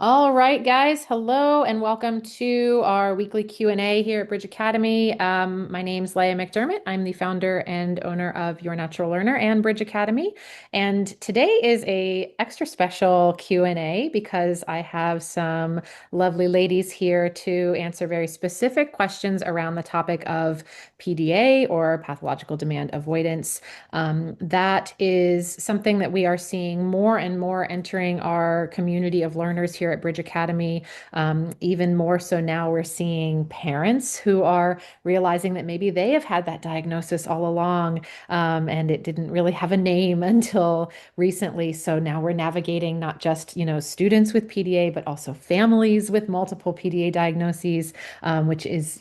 All right, guys. Hello and welcome to our weekly Q&A here at Bridge Academy. My name's Leah McDermott. I'm the founder and owner of Your Natural Learner and Bridge Academy. And today is a extra special Q&A because I have some lovely ladies here to answer very specific questions around the topic of PDA or pathological demand avoidance. That is something that we are seeing more and more entering our community of learners here at Bridge Academy. Even more so now, we're seeing parents who are realizing that maybe they have had that diagnosis all along, and it didn't really have a name until recently. So now we're navigating not just, students with PDA, but also families with multiple PDA diagnoses, which is,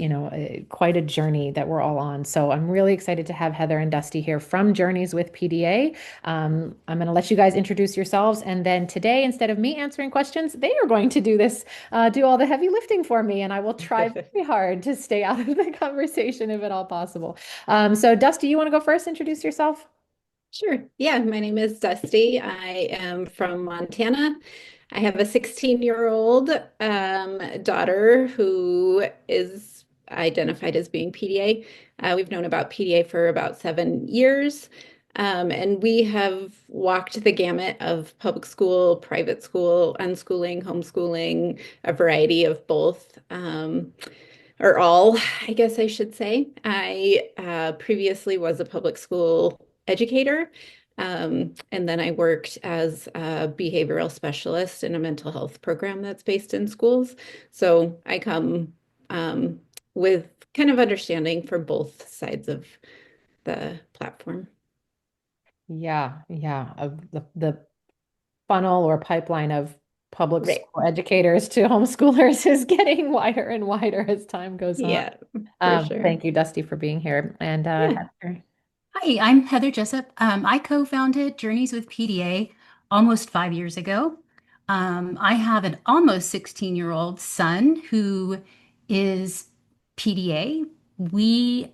quite a journey that we're all on. So I'm really excited to have Heather and Dusty here from Journeys with PDA. I'm going to let you guys introduce yourselves. And then today, instead of me answering questions, they are going to do all the heavy lifting for me. And I will try very hard to stay out of the conversation if at all possible. So Dusty, you want to go first? Introduce yourself? Sure. Yeah, my name is Dusty. I am from Montana. I have a 16-year-old daughter who is identified as being PDA. We've known about PDA for about 7 years, and we have walked the gamut of public school, private school, unschooling, homeschooling, a variety of both. Or all, I guess I should say. I previously was a public school educator, and then I worked as a behavioral specialist in a mental health program that's based in schools. So I come with kind of understanding for both sides of the platform. Yeah, yeah. The funnel or pipeline of public Right. school educators to homeschoolers is getting wider and wider as time goes on. Yeah, for sure. Thank you, Dusty, for being here. And Yeah. Heather. Hi, I'm Heather Jessup. I co-founded Journeys with PDA almost 5 years ago. I have an almost 16-year-old son who is PDA. We,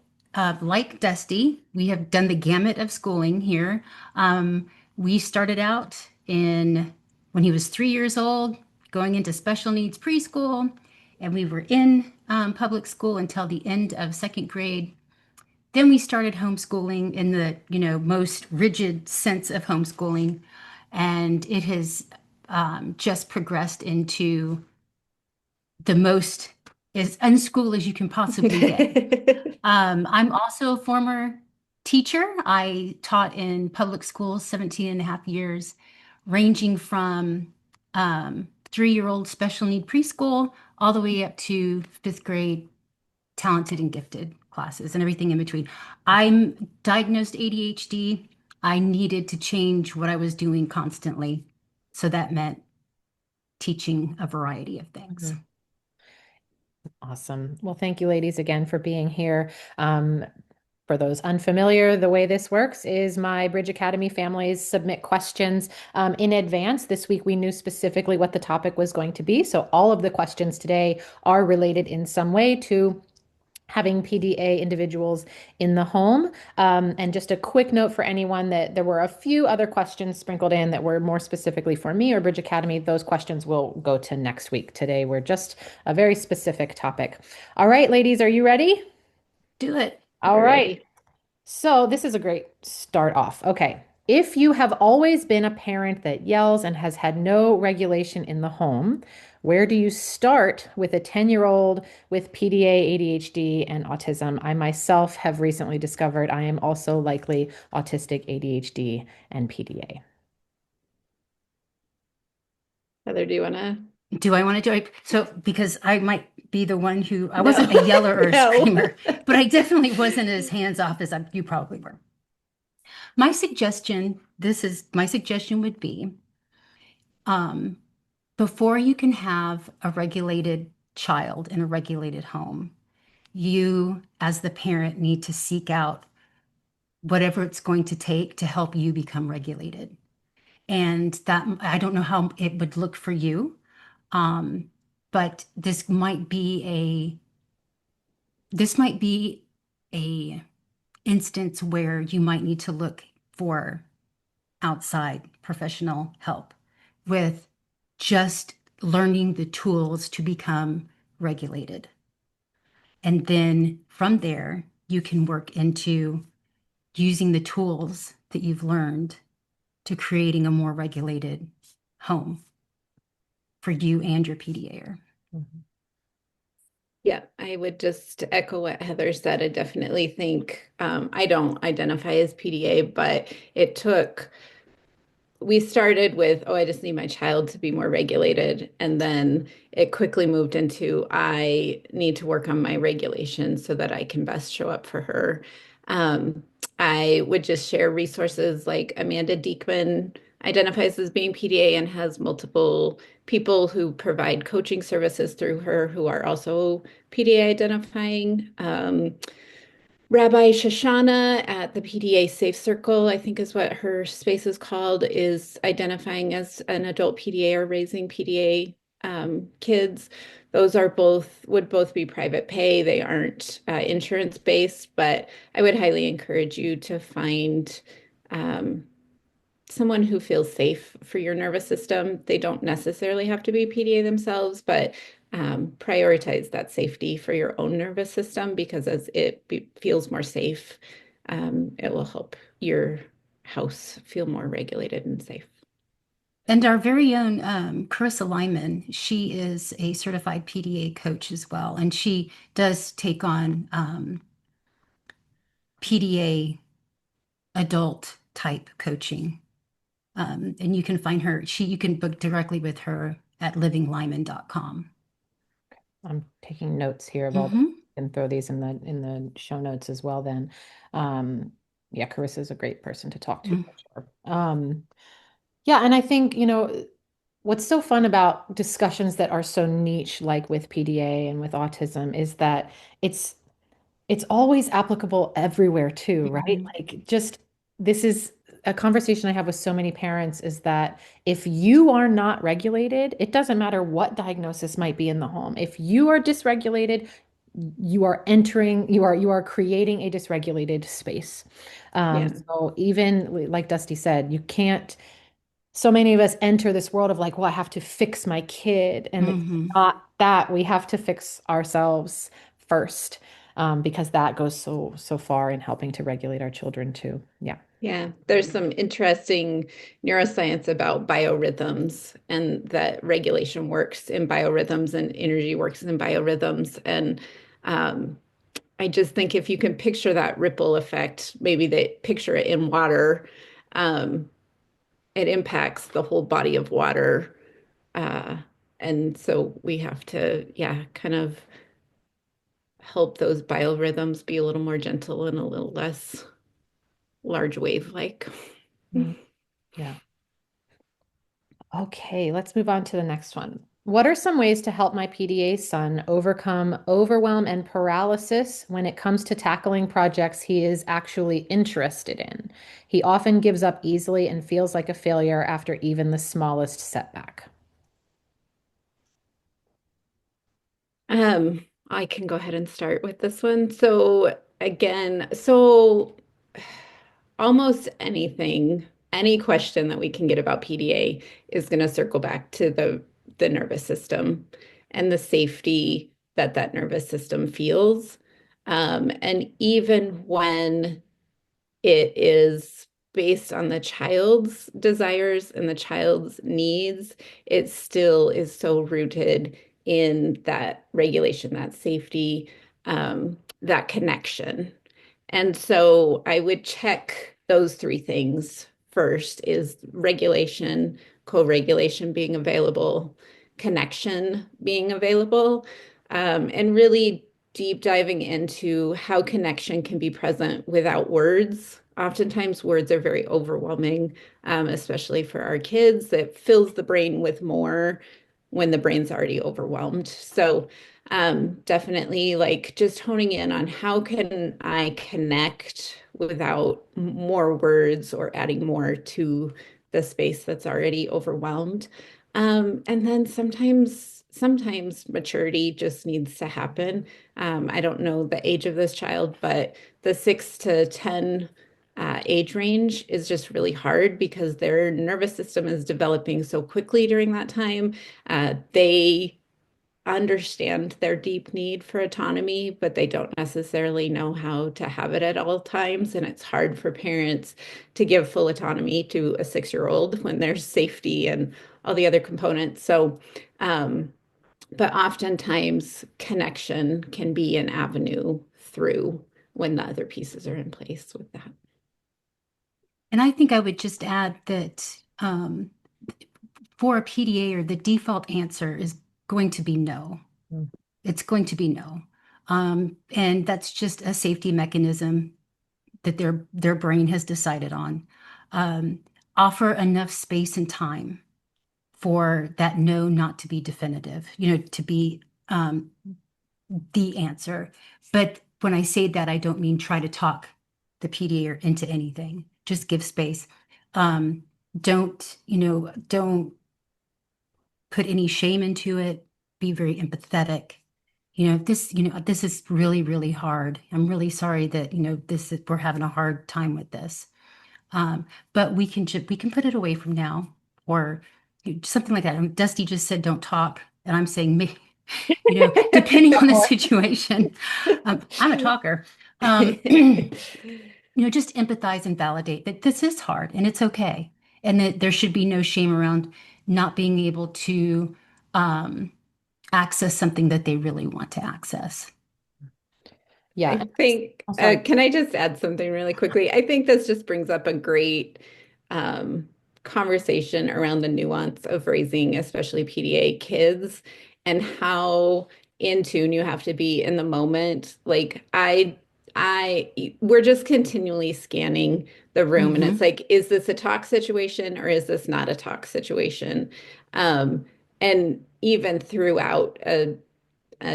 like Dusty, we have done the gamut of schooling here. We started out when he was 3 years old, going into special needs preschool, and we were in public school until the end of second grade. Then we started homeschooling in the, most rigid sense of homeschooling, and it has just progressed into the most as unschool as you can possibly get. I'm also a former teacher. I taught in public schools 17 and a half years, ranging from 3-year-old special need preschool all the way up to fifth grade talented and gifted classes and everything in between. I'm diagnosed ADHD. I needed to change what I was doing constantly. So that meant teaching a variety of things. Mhm. Awesome. Well, thank you, ladies, again for being here. For those unfamiliar, the way this works is my Bridge Academy families submit questions in advance. This week, we knew specifically what the topic was going to be. So all of the questions today are related in some way to having PDA individuals in the home. And just a quick note for anyone that there were a few other questions sprinkled in that were more specifically for me or Bridge Academy. Those questions will go to next week. Today, we're just a very specific topic. All right, ladies, are you ready? Do it. All We're right. ready. So this is a great start off. Okay. If you have always been a parent that yells and has had no regulation in the home, where do you start with a 10-year-old with PDA, ADHD, and autism? I myself have recently discovered I am also likely autistic, ADHD, and PDA. Heather, do you want to? Do I want to do it? So, because I might be the one who, I wasn't a No, yeller or a no. screamer, but I definitely wasn't as hands off as you probably were. My suggestion would be, um, before you can have a regulated child in a regulated home, you, as the parent, need to seek out whatever it's going to take to help you become regulated. And that, I don't know how it would look for you, um, but this might be a instance where you might need to look for outside professional help with just learning the tools to become regulated. And then from there, you can work into using the tools that you've learned to creating a more regulated home for you and your PDA. Mhm. Yeah, I would just echo what Heather said. I definitely think I don't identify as PDA, but we started with, oh, I just need my child to be more regulated. And then it quickly moved into, I need to work on my regulation so that I can best show up for her. Um, I would just share resources like Amanda Diekman identifies as being PDA and has multiple people who provide coaching services through her who are also PDA identifying. Rabbi Shoshana at the PDA Safe Circle, I think is what her space is called, is identifying as an adult PDA or raising PDA kids. Those would both be private pay. They aren't insurance based, but I would highly encourage you to find um, someone who feels safe for your nervous system. They don't necessarily have to be PDA themselves, but prioritize that safety for your own nervous system because as feels more safe, it will help your house feel more regulated and safe. And our very own Carissa Lyman, she is a certified PDA coach as well. And she does take on PDA adult type coaching. And you can find her, you can book directly with her at livinglyman.com. I'm taking notes here of all Mm-hmm. and throw these in the show notes as well then. Um, yeah, Carissa is a great person to talk to Mm-hmm. for sure. Yeah, and I think, what's so fun about discussions that are so niche, like with PDA and with autism, is that it's it's always applicable everywhere too, right? Mm-hmm. Like just this is a conversation I have with so many parents is that if you are not regulated, it doesn't matter what diagnosis might be in the home. If you are dysregulated, you are creating a dysregulated space. Yeah. So even like Dusty said, you can't so many of us enter this world of like, well, I have to fix my kid. And it's Mm-hmm. not that. We have to fix ourselves first, because that goes so far in helping to regulate our children too. Yeah. Yeah, there's some interesting neuroscience about biorhythms and that regulation works in biorhythms and energy works in biorhythms. And um, I just think if you can picture that ripple effect, maybe they picture it in water, um, it impacts the whole body of water. Uh, and so we have to, yeah, kind of help those biorhythms be a little more gentle and a little less large wave like. Mm, yeah. Okay, let's move on to the next one. What are some ways to help my PDA son overcome overwhelm and paralysis when it comes to tackling projects he is actually interested in? He often gives up easily and feels like a failure after even the smallest setback. I can go ahead and start with this one. So again, so almost anything, any question that we can get about PDA is going to circle back to the nervous system and the safety that that nervous system feels. And even when it is based on the child's desires and the child's needs, it still is so rooted in that regulation, that safety, that connection. And so I would check those three things first is regulation, co-regulation being available, connection being available, and really deep diving into how connection can be present without words. Oftentimes, words are very overwhelming, especially for our kids. It fills the brain with more when the brain's already overwhelmed. So, definitely like just honing in on how can I connect without more words or adding more to the space that's already overwhelmed. And then sometimes maturity just needs to happen. I don't know the age of this child, but the 6 to 10 age range is just really hard because their nervous system is developing so quickly during that time. They understand their deep need for autonomy, but they don't necessarily know how to have it at all times. And it's hard for parents to give full autonomy to a 6-year-old when there's safety and all the other components. So, but oftentimes connection can be an avenue through when the other pieces are in place with that. And I think I would just add that for a PDA, or the default answer is going to be no. Mm. It's going to be no. And that's just a safety mechanism that their brain has decided on. Um, Offer enough space and time for that no not to be definitive, to be the answer. But when I say that, I don't mean try to talk the PDA into anything. Just give space. Um, don't put any shame into it. Be very empathetic. This is really, really hard. I'm really sorry that, we're having a hard time with this. But we can put it away from now, or something like that. Dusty just said, don't talk. And I'm saying, depending on the situation, I'm a talker. Just empathize and validate that this is hard and it's okay. And that there should be no shame around not being able to access something that they really want to access. Yeah. I think, I'm sorry. can I just add something really quickly? I think this just brings up a great um, conversation around the nuance of raising, especially PDA kids, and how in tune you have to be in the moment. We're just continually scanning the room, and it's Mm-hmm. like, is this a talk situation or is this not a talk situation? Um, and even throughout a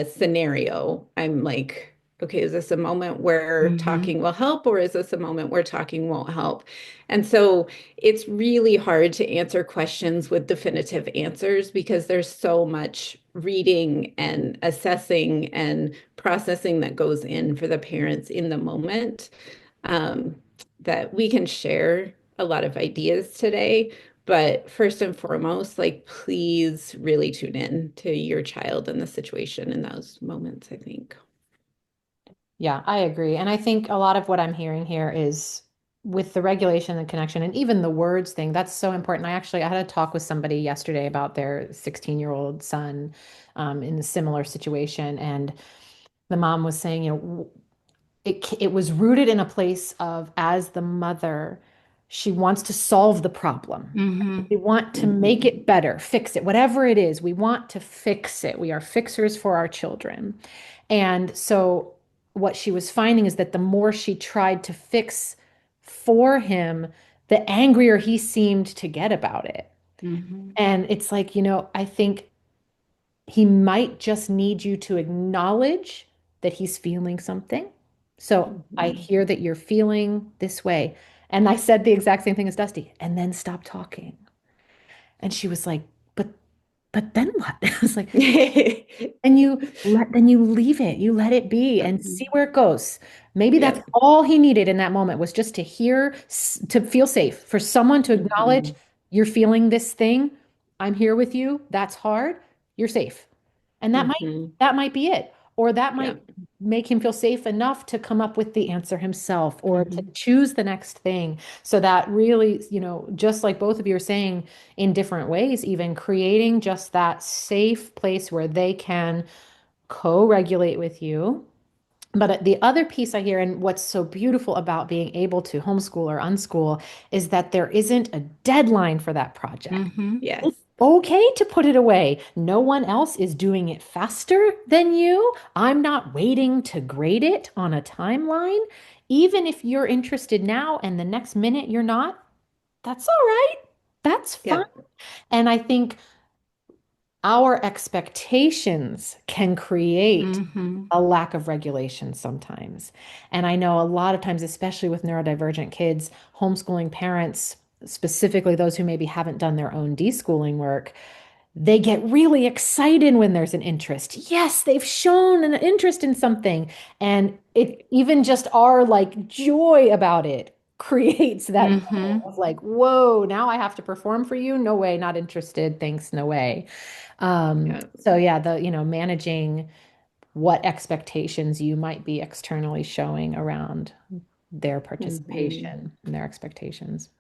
scenario, I'm like, okay, is this a moment where Mm-hmm. talking will help, or is this a moment where talking won't help? And so it's really hard to answer questions with definitive answers because there's so much reading and assessing and processing that goes in for the parents in the moment, um, that we can share a lot of ideas today. But first and foremost, like, please really tune in to your child and the situation in those moments, I think. Yeah, I agree. And I think a lot of what I'm hearing here is with the regulation and connection and even the words thing, that's so important. I had a talk with somebody yesterday about their 16-year-old son in a similar situation. And the mom was saying, it was rooted in a place of, as the mother, she wants to solve the problem. Mm-hmm. We want to make Mhm. it better, fix it, whatever it is. We want to fix it. We are fixers for our children. And so what she was finding is that the more she tried to fix for him, the angrier he seemed to get about it. Mm-hmm. And it's like, I think he might just need you to acknowledge that he's feeling something. So I Mhm. hear that you're feeling this way. And I said the exact same thing as Dusty, and then stop talking. And she was like, but then what? I was like, and then you leave it, you let it be and see Mhm. where it goes. Maybe that's Yep. all he needed in that moment, was just to hear, to feel safe, for someone to acknowledge Mhm. you're feeling this thing. I'm here with you. That's hard. You're safe. And Mhm. that might be it. Or that might Yep. make him feel safe enough to come up with the answer himself or to Mhm. choose the next thing. So that really, just like both of you are saying in different ways, even creating just that safe place where they can co-regulate with you. But the other piece I hear, and what's so beautiful about being able to homeschool or unschool, is that there isn't a deadline for that project. Mm-hmm. Yes. Okay to put it away. No one else is doing it faster than you. I'm not waiting to grade it on a timeline. Even if you're interested now and the next minute you're not, that's all right. That's fine. Yep. And I think our expectations can create Mm-hmm. a lack of regulation sometimes. And I know a lot of times, especially with neurodivergent kids, homeschooling parents, specifically those who maybe haven't done their own deschooling work, they get really excited when there's an interest. Yes, they've shown an interest in something. And it even just our like joy about it creates that Mm-hmm. bubble of like, whoa, now I have to perform for you? No way, not interested. Thanks, no way. Yeah. So yeah, managing what expectations you might be externally showing around their Mhm. participation and their expectations.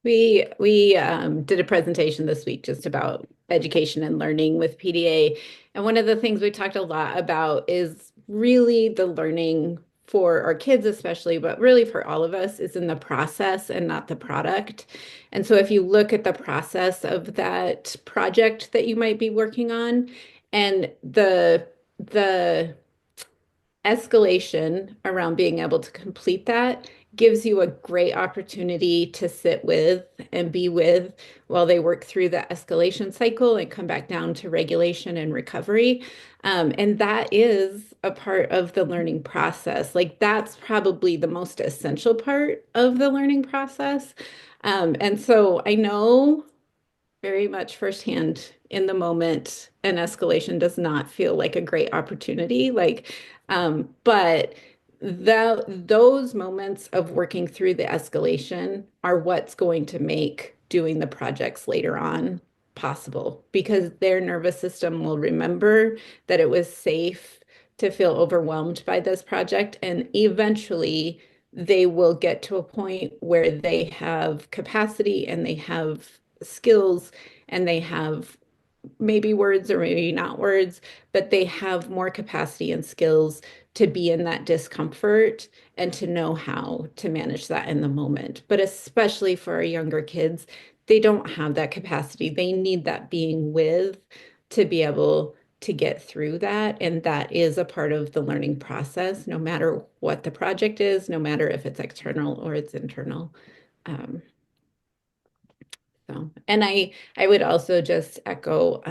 We did a presentation this week just about education and learning with PDA. And one of the things we talked a lot about is really the learning for our kids, especially, but really for all of us, is in the process and not the product. And so if you look at the process of that project that you might be working on and the escalation around being able to complete that gives you a great opportunity to sit with and be with while they work through the escalation cycle and come back down to regulation and recovery. And that is a part of the learning process. Like that's probably the most essential part of the learning process. And so I know very much firsthand in the moment, an escalation does not feel like a great opportunity. But those moments of working through the escalation are what's going to make doing the projects later on possible because their nervous system will remember that it was safe to feel overwhelmed by this project. And eventually, they will get to a point where they have capacity and they have skills and they have maybe words or maybe not words, but they have more capacity and skills to be in that discomfort and to know how to manage that in the moment. But especially for our younger kids, they don't have that capacity. They need that being with to be able to get through that. And that is a part of the learning process, no matter what the project is, no matter if it's external or it's internal. Um, and I would also just echo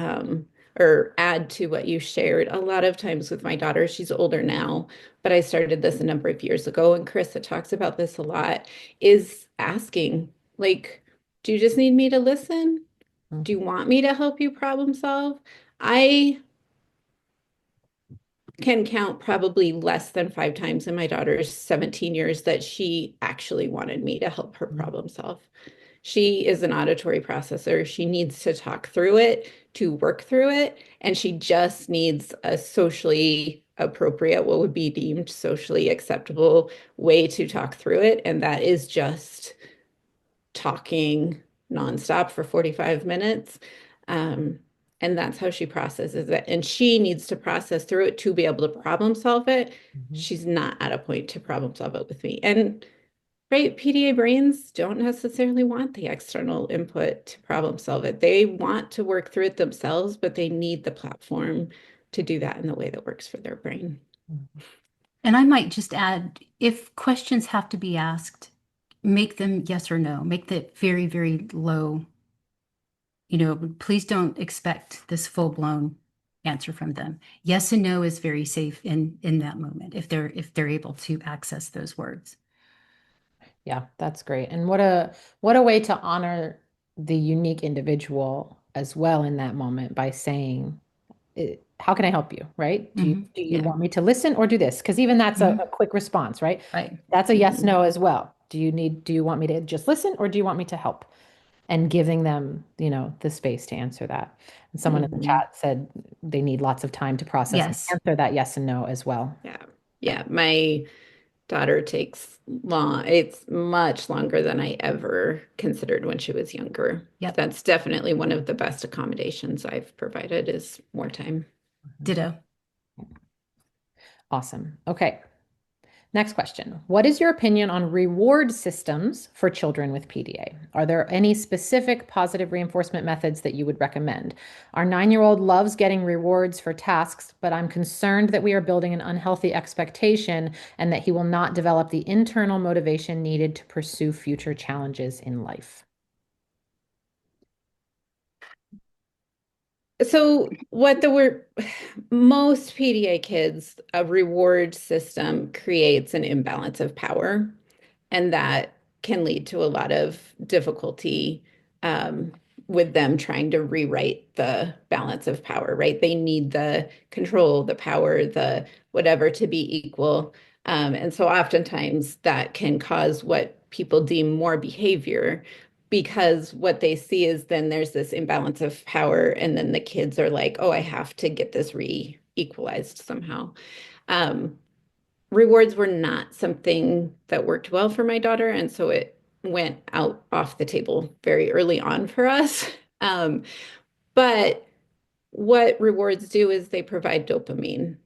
or add to what you shared. A lot of times with my daughter, she's older now, but I started this a number of years ago, and Carissa talks about this a lot, is asking, like, do you just need me to listen? Do you want me to help you problem solve? I can count probably less than 5 times in my daughter's 17 years that she actually wanted me to help her problem solve. She is an auditory processor. She needs to talk through it, to work through it, and she just needs a socially appropriate, what would be deemed socially acceptable way to talk through it. And that is just talking nonstop for 45 minutes. Um, and that's how she processes it. And she needs to process through it to be able to problem solve it. Mhm. She's not at a point to problem solve it with me. And right, PDA brains don't necessarily want the external input to problem solve it. They want to work through it themselves, but they need the platform to do that in the way that works for their brain. And I might just add, if questions have to be asked, make them yes or no. Make that very, very low. Please don't expect this full-blown answer from them. Yes and no is very safe in that moment if they're able to access those words. Yeah, that's great. And what a way to honor the unique individual as well in that moment by saying, how can I help you? Right? Do you Hmm. do you Yeah. want me to listen or do this? Because even that's a Hmm. quick response, right? Right. That's a yes, Mhm. no as well. Do you want me to just listen or do you want me to help? And giving them, the space to answer that. And someone in the Mhm. chat said they need lots of time to process and Yes. answer that yes and no as well. Yeah. Yeah. My daughter takes long, it's much longer than I ever considered when she was younger. Yep. That's definitely one of the best accommodations I've provided is more time. Ditto. Awesome. Okay. Next question. What is your opinion on reward systems for children with PDA? Are there any specific positive reinforcement methods that you would recommend? Our 9-year-old loves getting rewards for tasks, but I'm concerned that we are building an unhealthy expectation and that he will not develop the internal motivation needed to pursue future challenges in life. So what the word most PDA kids, a reward system creates an imbalance of power, and that can lead to a lot of difficulty um, with them trying to rewrite the balance of power, right? They need the control, the power, the whatever to be equal. And so oftentimes that can cause what people deem more behavior because what they see is then there's this imbalance of power, and then the kids are like, oh, I have to get this re-equalized somehow. Um, Rewards were not something that worked well for my daughter, and so it went out off the table very early on for us. But what rewards do is they provide dopamine.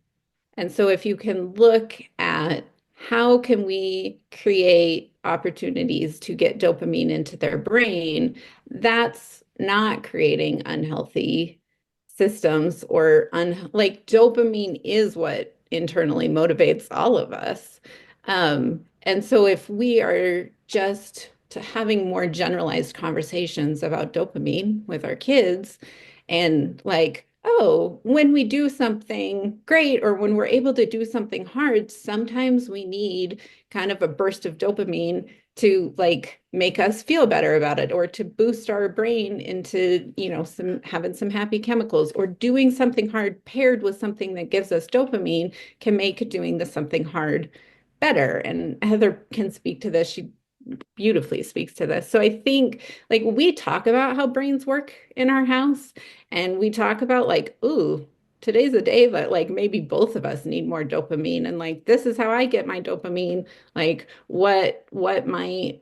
And so if you can look at how can we create opportunities to get dopamine into their brain, that's not creating unhealthy systems or like dopamine is what internally motivates all of us. And so if we are just to having more generalized conversations about dopamine with our kids and like, oh, when we do something great or when we're able to do something hard, sometimes we need kind of a burst of dopamine to like make us feel better about it or to boost our brain into, some having some happy chemicals or doing something hard paired with something that gives us dopamine can make doing the something hard better. And Heather can speak to this. She beautifully speaks to this. So I think like we talk about how brains work in our house and we talk about like, ooh, today's a day that like maybe both of us need more dopamine and like this is how I get my dopamine. Like what might,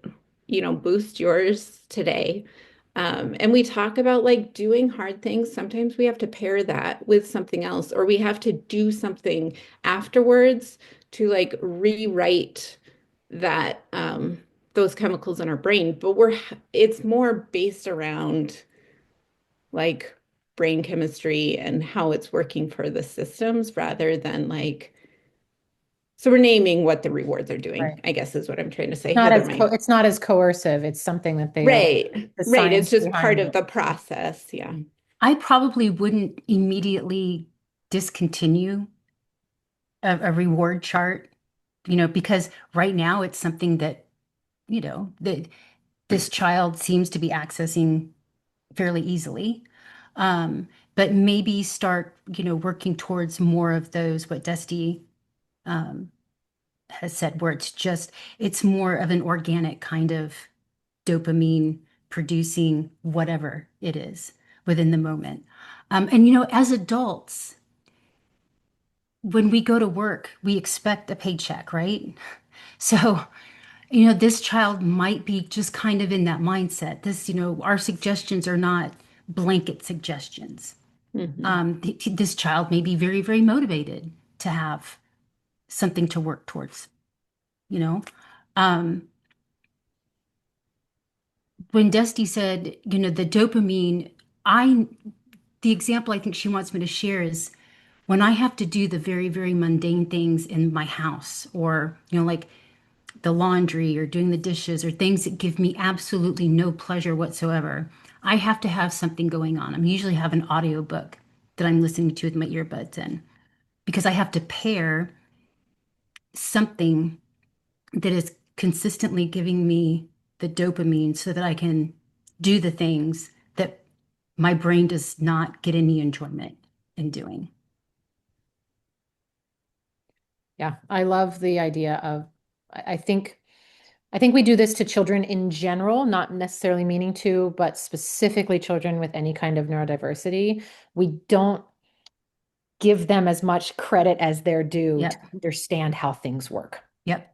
boost yours today. And we talk about like doing hard things. Sometimes we have to pair that with something else, or we have to do something afterwards to like rewrite that those chemicals in our brain. But it's more based around like brain chemistry and how it's working for the systems rather than like so we're naming what the rewards are doing, Right. I guess is what I'm trying to say. Not Heather as might. it's not as coercive. It's something that they are, Right. the Right. It's science just part behind of it. the process. Yeah. I probably wouldn't immediately discontinue a reward chart, because right now it's something that, that this child seems to be accessing fairly easily. Um, but maybe start, working towards more of those, what Dusty um, has said, where it's more of an organic kind of dopamine producing whatever it is within the moment. And, as adults, when we go to work, we expect a paycheck, right? So, this child might be just kind of in that mindset. Our suggestions are not blanket suggestions. Hmm. This child may be very, very motivated to have something to work towards, you know. Um, when Dusty said, the dopamine, I, the example I think she wants me to share is when I have to do the very, very mundane things in my house, or, like the laundry or doing the dishes or things that give me absolutely no pleasure whatsoever, I have to have something going on. I usually have an audiobook that I'm listening to with my earbuds in because I have to pair something that is consistently giving me the dopamine so that I can do the things that my brain does not get any enjoyment in doing. Yeah, I love the idea of, I think we do this to children in general, not necessarily meaning to, but specifically children with any kind of neurodiversity. We don't give them as much credit as they're due to Yep. understand how things work. Yep.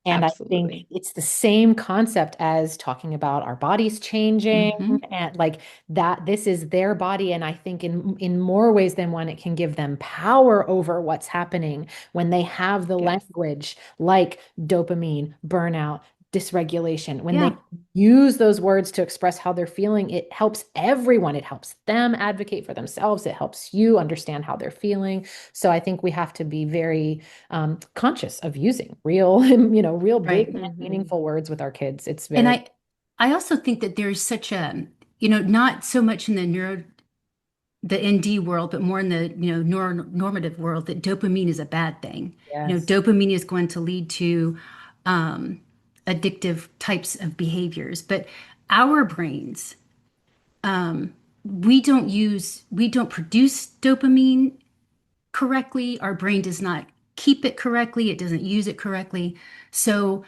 And I think Absolutely. it's the same concept as talking about our bodies changing Hmm. and like that this is their body. And I think in more ways than one, it can give them power over what's happening when they have the Yes. language like dopamine, burnout, dysregulation. When they Yeah. use those words to express how they're feeling, it helps everyone. It helps them advocate for themselves. It helps you understand how they're feeling. So I think we have to be very conscious of using real, real big Right. and Hmm. meaningful words with our kids. It's And very, I also think that there's such a, not so much in the ND world, but more in the, neuronormative world that dopamine is a bad thing. yes, Dopamine is going to lead to um, addictive types of behaviors. But our brains, we don't produce dopamine correctly. Our brain does not keep it correctly. It doesn't use it correctly. So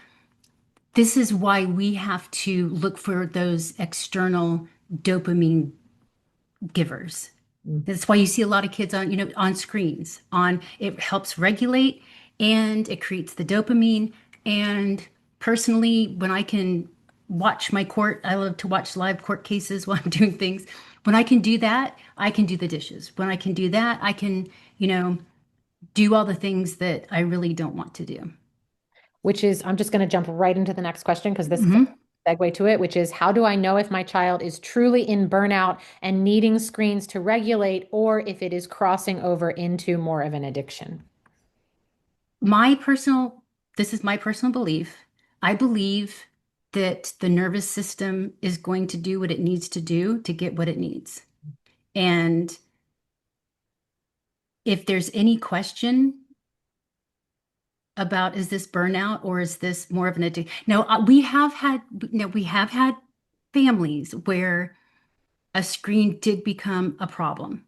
this is why we have to look for those external dopamine givers. Mm. That's why you see a lot of kids on, on screens. It helps regulate and it creates the dopamine. And personally, when I can watch my court, I love to watch live court cases while I'm doing things. When I can do that, I can do the dishes. When I can do that, I can, you know, do all the things that I really don't want to do. Which is, I'm just going to jump right into the next question because this is Hmm. a segue to it, which is how do I know if my child is truly in burnout and needing screens to regulate, or if it is crossing over into more of an addiction? My personal, this is my personal belief. I believe that the nervous system is going to do what it needs to do to get what it needs. And if there's any question about is this burnout or is this more of an addiction? Now, we have had families where a screen did become a problem,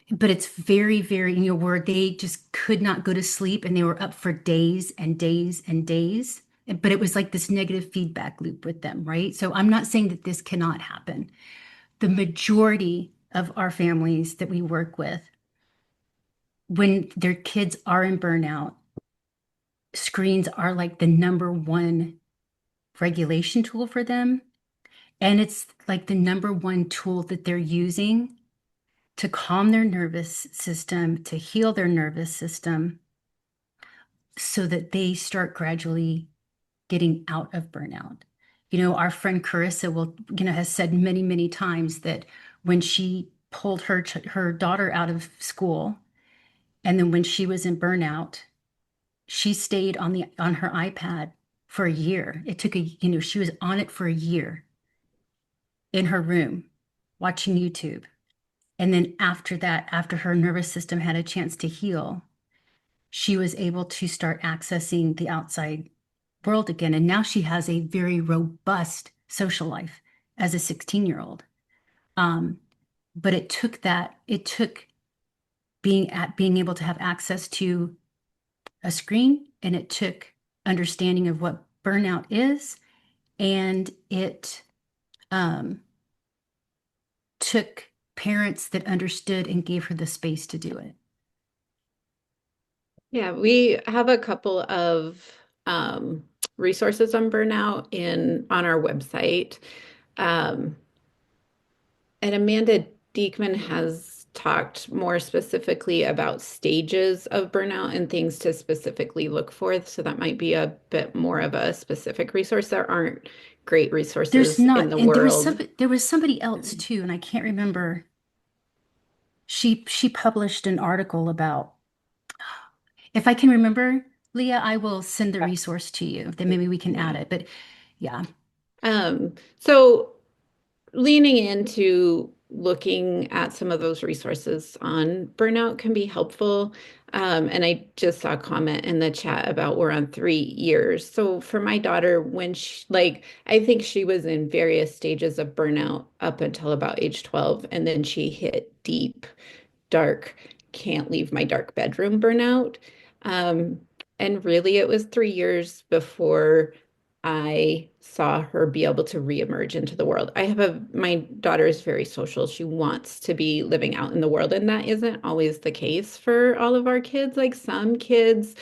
but it's very, very, where they just could not go to sleep and they were up for days and days and days. But it was like this negative feedback loop with them, right? So I'm not saying that this cannot happen. The majority of our families that we work with, when their kids are in burnout, screens are like the number one regulation tool for them. And it's like the number one tool that they're using to calm their nervous system, to heal their nervous system, so that they start gradually getting out of burnout. Our friend Carissa has said many, many times that when she pulled her daughter out of school, and then when she was in burnout, she stayed on her iPad for a year. It took she was on it for a year in her room watching YouTube. And then after that, after her nervous system had a chance to heal, she was able to start accessing the outside world again. And now she has a very robust social life as a 16-year-old. Um, but it took being able to have access to a screen, and it took understanding of what burnout is, and it um, took parents that understood and gave her the space to do it. Yeah, we have a couple of resources on burnout on our website. Um, and Amanda Diekman has talked more specifically about stages of burnout and things to specifically look for. So that might be a bit more of a specific resource. There aren't great There's resources in not, the and world. there was somebody else too, and I can't remember. She published an article about, if I can remember, Leah, I will send the resource to you. Then maybe we can add Yeah. it. But yeah. So leaning into looking at some of those resources on burnout can be helpful. And I just saw a comment in the chat about we're on 3 years. So for my daughter, I think she was in various stages of burnout up until about age 12, and then she hit deep dark, can't leave my dark bedroom burnout. Um, and really, it was 3 years before I saw her be able to reemerge into the world. My daughter is very social. She wants to be living out in the world, and that isn't always the case for all of our kids. Like some kids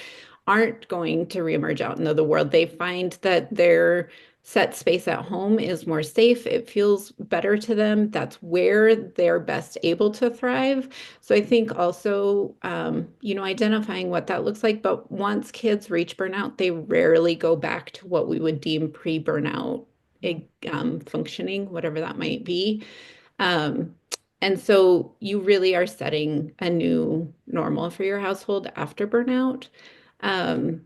aren't going to reemerge out into the world. They find that their set space at home is more safe. It feels better to them. That's where they're best able to thrive. So I think also, identifying what that looks like. But once kids reach burnout, they rarely go back to what we would deem pre-burnout functioning, whatever that might be. Um, and so you really are setting a new normal for your household after burnout. Um,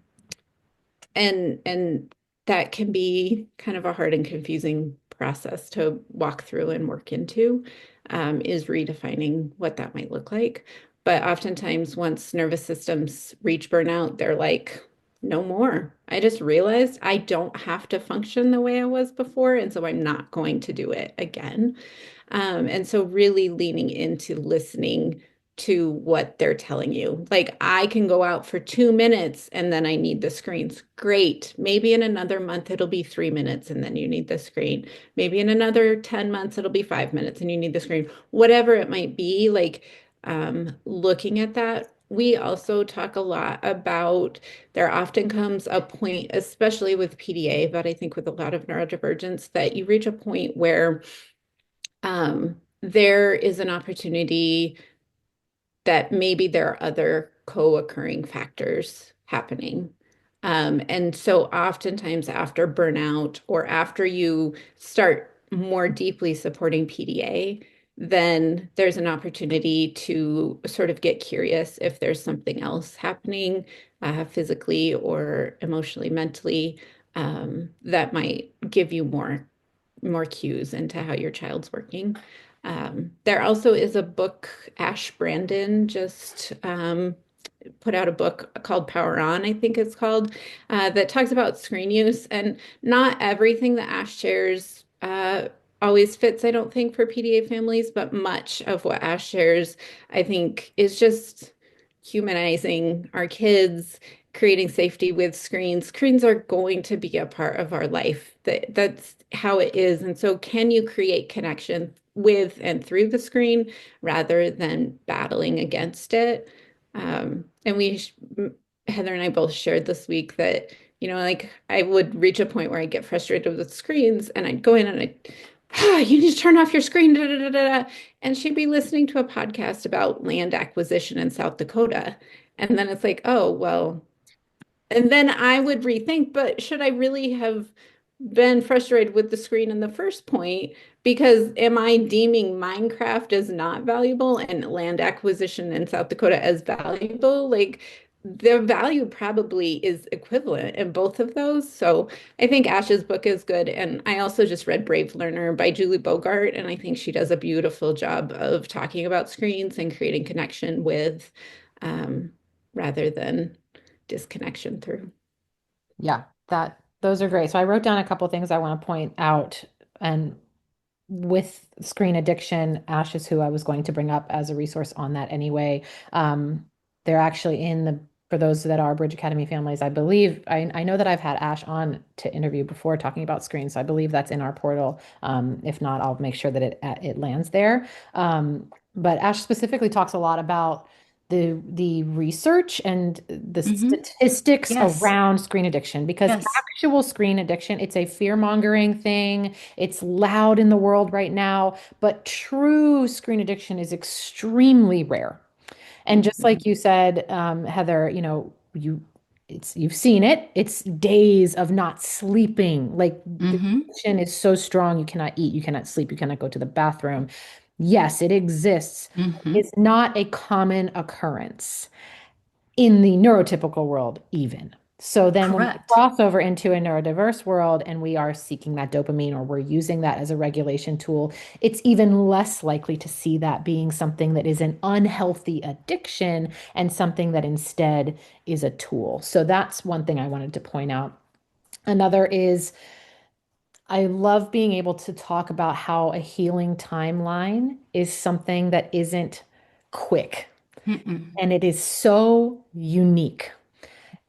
and that can be kind of a hard and confusing process to walk through and work into, is redefining what that might look like. But oftentimes, once nervous systems reach burnout, they're like, no more. I just realized I don't have to function the way I was before, and so I'm not going to do it again. And so really leaning into listening to what they're telling you. Like I can go out for 2 minutes and then I need the screens. Great. Maybe in another month it'll be 3 minutes and then you need the screen. Maybe in another 10 months it'll be 5 minutes and you need the screen. Whatever it might be, like looking at that. We also talk a lot about there often comes a point, especially with PDA, but I think with a lot of neurodivergence, that you reach a point where there is an opportunity that maybe there are other co-occurring factors happening. And so oftentimes after burnout or after you start more deeply supporting PDA, then there's an opportunity to sort of get curious if there's something else happening physically or emotionally, mentally, that might give you more cues into how your child's working. There also is a book, Ash Brandon just put out a book called Power On, I think it's called, that talks about screen use. And not everything that Ash shares always fits, I don't think, for PDA families, but much of what Ash shares, I think, is just humanizing our kids, creating safety with screens. Screens are going to be a part of our life. That's how it is. And so can you create connection with and through the screen rather than battling against it? And Heather and I both shared this week that, like I would reach a point where I get frustrated with screens and I'd go in and you need to turn off your screen, da, da, da, da. And she'd be listening to a podcast about land acquisition in South Dakota. And then it's like, oh, well, and then I would rethink, but should I really have been frustrated with the screen in the first point? Because am I deeming Minecraft as not valuable and land acquisition in South Dakota as valuable? Like the value probably is equivalent in both of those. So I think Ash's book is good. And I also just read Brave Learner by Julie Bogart, and I think she does a beautiful job of talking about screens and creating connection with um, rather than disconnection through. Yeah, that those are great. So I wrote down a couple things I want to point out. And with screen addiction, Ash is who I was going to bring up as a resource on that anyway. They're actually in the, for those that are Bridge Academy families, I believe, I know that I've had Ash on to interview before talking about screens. So I believe that's in our portal. If not, I'll make sure that it lands there. But Ash specifically talks a lot about the research and the Hmm. statistics Yes. around screen addiction, because Yes. actual screen addiction, it's a fear-mongering thing. It's loud in the world right now, but true screen addiction is extremely rare. And just Mhm. like you said, Heather, you've seen it. It's days of not sleeping. Like the Hmm. addiction is so strong, you cannot eat, you cannot sleep, you cannot go to the bathroom. Yes, it exists. Hmm. It's not a common occurrence in the neurotypical world, even. So then when we Correct. cross over into a neurodiverse world and we are seeking that dopamine or we're using that as a regulation tool, it's even less likely to see that being something that is an unhealthy addiction and something that instead is a tool. So that's one thing I wanted to point out. Another is I love being able to talk about how a healing timeline is something that isn't quick Mm-mm. and it is so unique.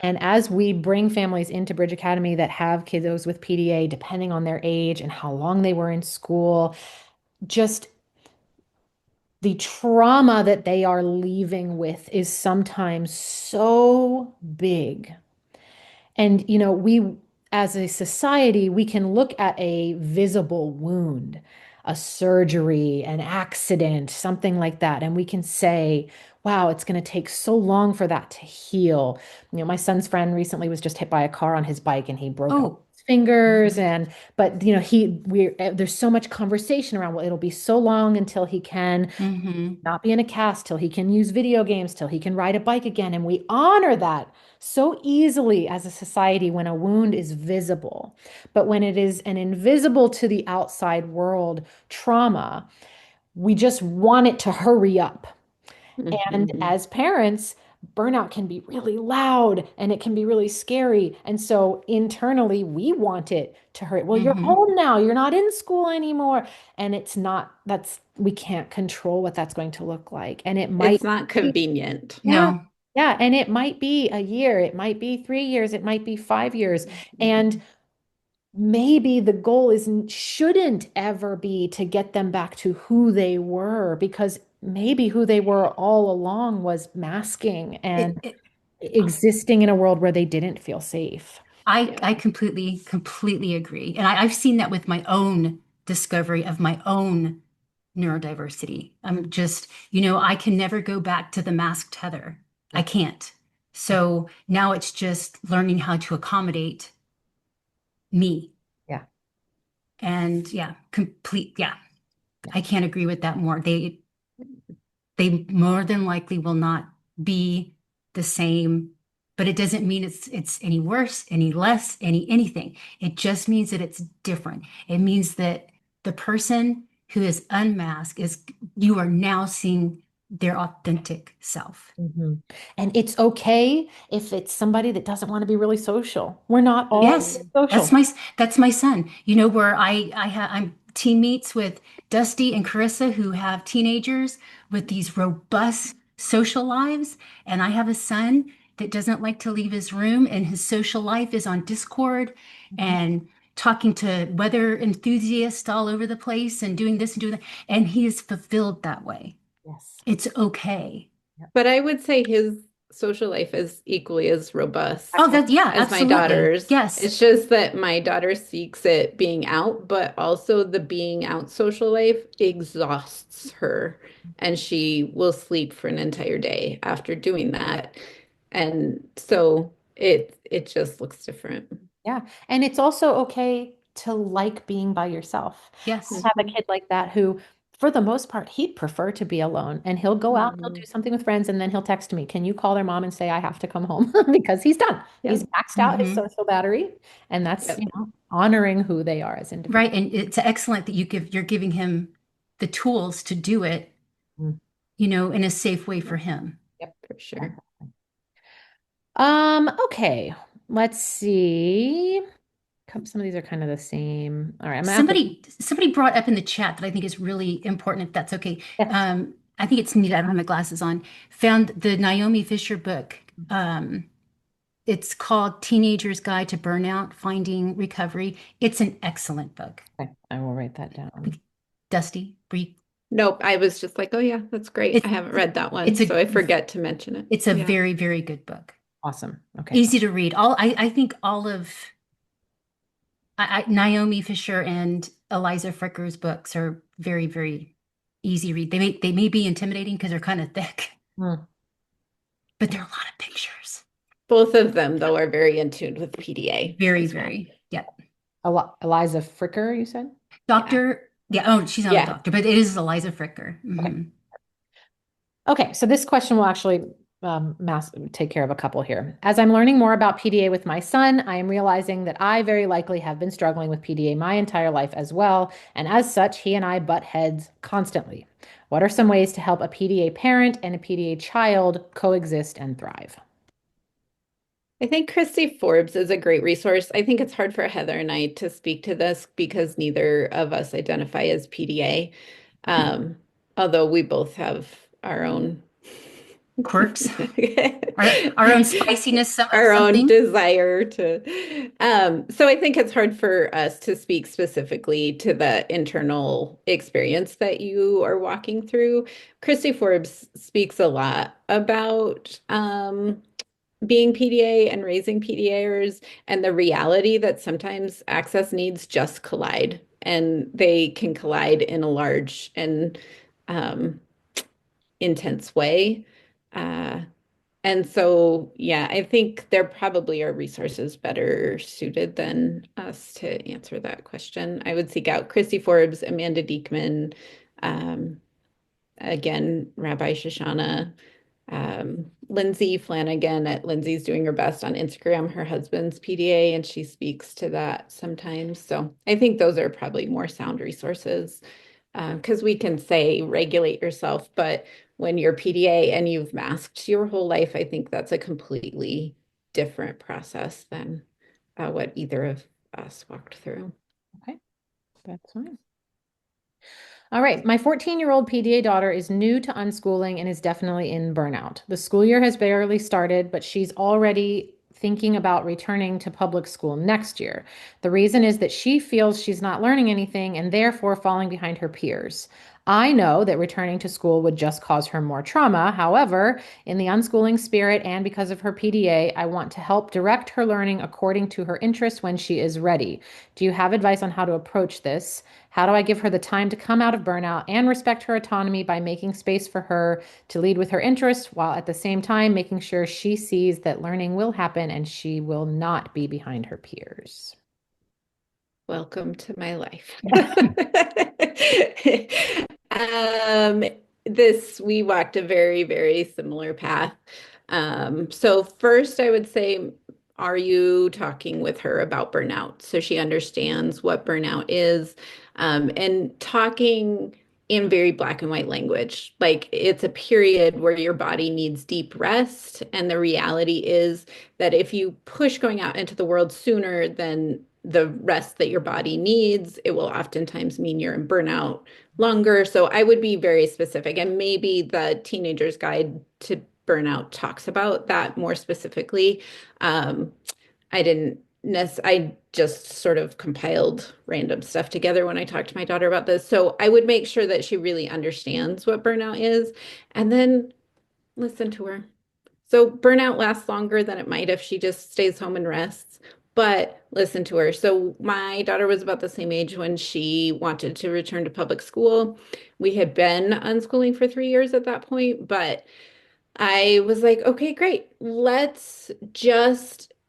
And as we bring families into Bridge Academy that have kiddos with PDA, depending on their age and how long they were in school, just the trauma that they are leaving with is sometimes so big. And, we as a society, we can look at a visible wound, a surgery, an accident, something like that, and we can say, wow, it's going to take so long for that to heal. My son's friend recently was just hit by a car on his bike and he broke his Oh. fingers Hmm. and but there's so much conversation around, well, it'll be so long until he can Hmm. not be in a cast, till he can use video games, till he can ride a bike again. And we honor that so easily as a society when a wound is visible. But when it is an invisible to the outside world trauma, we just want it to hurry up. And Mhm. as parents, burnout can be really loud and it can be really scary. And so internally, we want it to hurt. Well, you're Hmm. home now, you're not in school anymore. And it's not, we can't control what that's going to look like. And it might It's not be, convenient. yeah, No, yeah. And it might be a year, it might be 3 years, it might be 5 years. And maybe the goal isn't, shouldn't ever be to get them back to who they were, because maybe who they were all along was masking it, and it, existing in a world where they didn't feel safe. Yeah. I completely agree. And I've seen that with my own discovery of my own neurodiversity. I'm just, I can never go back to the masked Heather. I Yeah. can't. So now it's just learning how to accommodate me. Yeah. And yeah, yeah, I can't agree with that more. They more than likely will not be the same, but it doesn't mean it's any worse, any less, anything. It just means that it's different. It means that the person who is unmasked is you are now seeing their authentic self. Mhm. And it's okay if it's somebody that doesn't want to be really social. We're not all Yes, Mhm. that's social. my son. Where I'm team meets with Dusty and Carissa who have teenagers with these robust social lives, and I have a son that doesn't like to leave his room, and his social life is on Discord Mhm. and talking to weather enthusiasts all over the place and doing this and doing that, and he is fulfilled that way. Yes. It's okay. Yep. But I would say his social life is equally as Oh, robust that yeah, as my absolutely. daughter's. Yes. It's just that my daughter seeks it being out, but also the being out social life exhausts her, and she will sleep for an entire day after doing that. And so it just looks different. Yeah. And it's also okay to like being by yourself. I Yes. have a Mhm. kid like that who, for the most part, he'd prefer to be alone, and he'll go out, he'll do Mhm. something with friends, and then he'll text me, "Can you call their mom and say I have to come home?" Because he's done. He's Yep. maxed out his Hmm. social battery. And that's, Yep. honoring who they are as Right. individuals. And it's excellent that you're giving him the tools to do it, Mm. in a safe way for him. Yep. For sure. Okay. Let's see. Some of these are kind of the same. All right, I'm gonna have to. Somebody brought up in the chat that I think is really important, if that's okay. Yes. I think it's me. I don't have my glasses on. Found the Naomi Fisher book. It's called Teenager's Guide to Burnout, Finding Recovery. It's an excellent book. Okay, I will write that down. Dusty, Bree. Nope, I was just like, oh yeah, that's great. I It's haven't read that one, it's so a I forget to mention it. it's a Yeah. very, very good book. Awesome. Okay. Easy to read. I think all of Naomi Fisher and Eliza Fricker's books are very, very easy read. They may be intimidating because they're kind of thick, Hmm. but they're a lot of pictures. Both of them, though, are very in tune with PDA Very, as well. very, yeah. Eliza Fricker, you said? Yeah. Yeah, oh, she's not a Yeah. doctor, but it is Eliza Fricker. Okay. Hmm. Okay, so this question will actually take care of a couple here. As I'm learning more about PDA with my son, I am realizing that I very likely have been struggling with PDA my entire life as well, and as such, he and I butt heads constantly. What are some ways to help a PDA parent and a PDA child coexist and thrive? I think Christy Forbes is a great resource. I think it's hard for Heather and I to speak to this because neither of us identify as PDA, um, although we both have our own Quirks, our own spiciness of our own something. desire to. So I think it's hard for us to speak specifically to the internal experience that you are walking through. Christy Forbes speaks a lot about being PDA and raising PDAers and the reality that sometimes access needs just collide, and they can collide in a large and um, intense way. Uh, and so, yeah, I think there probably are resources better suited than us to answer that question. I would seek out Christy Forbes, Amanda Diekman, um, again, Rabbi Shoshana, Lindsay Flanagan at Lindsay's Doing Her Best on Instagram. Her husband's PDA, and she speaks to that sometimes. So I think those are probably more sound resources because we can say regulate yourself, but when you're PDA and you've masked your whole life, I think that's a completely different process than what either of us walked through. Okay, that's fine. All right. My 14-year-old PDA daughter is new to unschooling and is definitely in burnout. The school year has barely started, but she's already thinking about returning to public school next year. The reason is that she feels she's not learning anything and therefore falling behind her peers. I know that returning to school would just cause her more trauma. However, in the unschooling spirit and because of her PDA, I want to help direct her learning according to her interests when she is ready. Do you have advice on how to approach this? How do I give her the time to come out of burnout and respect her autonomy by making space for her to lead with her interests while at the same time making sure she sees that learning will happen and she will not be behind her peers? Welcome to my life. Um, we walked a very, very similar path. So first I would say, are you talking with her about burnout so she understands what burnout is? And talking in very black and white language. Like it's a period where your body needs deep rest. And the reality is that if you push going out into the world sooner than the rest that your body needs, it will oftentimes mean you're in burnout longer. So I would be very specific. And maybe the Teenager's Guide to Burnout talks about that more specifically. Um, I just sort of compiled random stuff together when I talked to my daughter about this. So I would make sure that she really understands what burnout is and then listen to her. So burnout lasts longer than it might if she just stays home and rests, but listen to her. So my daughter was about the same age when she wanted to return to public school. We had been unschooling for 3 years at that point, but I was like, okay, great.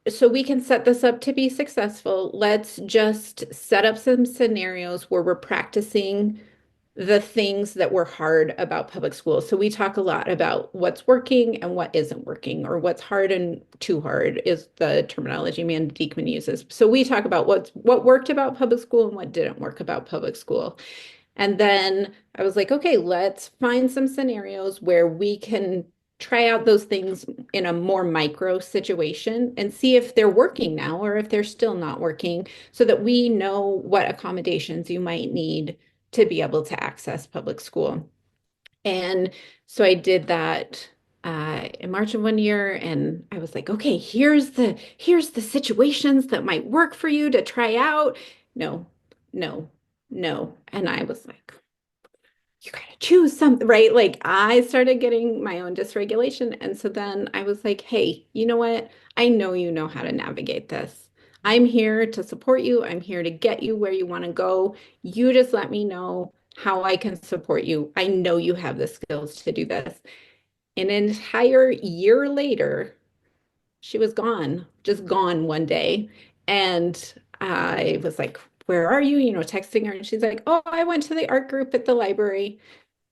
So we can set this up to be successful. Let's just set up some scenarios where we're practicing the things that were hard about public school. So we talk a lot about what's working and what isn't working, or what's hard and too hard is the terminology Amanda Diekman uses. So we talk about what worked about public school and what didn't work about public school. And then I was like, okay, let's find some scenarios where we can try out those things in a more micro situation and see if they're working now or if they're still not working so that we know what accommodations you might need to be able to access public school. And so I did that in March of one year, and I was like, okay, here's the situations that might work for you to try out. No, no, no. And I was like, you gotta choose something, right? Like I started getting my own dysregulation. And so then I was like, hey, you know what? I know you know how to navigate this. I'm here to support you. I'm here to get you where you want to go. You just let me know how I can support you. I know you have the skills to do this. An entire year later, she was gone, just gone one day. And I was like, where are you? Texting her. And she's like, oh, I went to the art group at the library.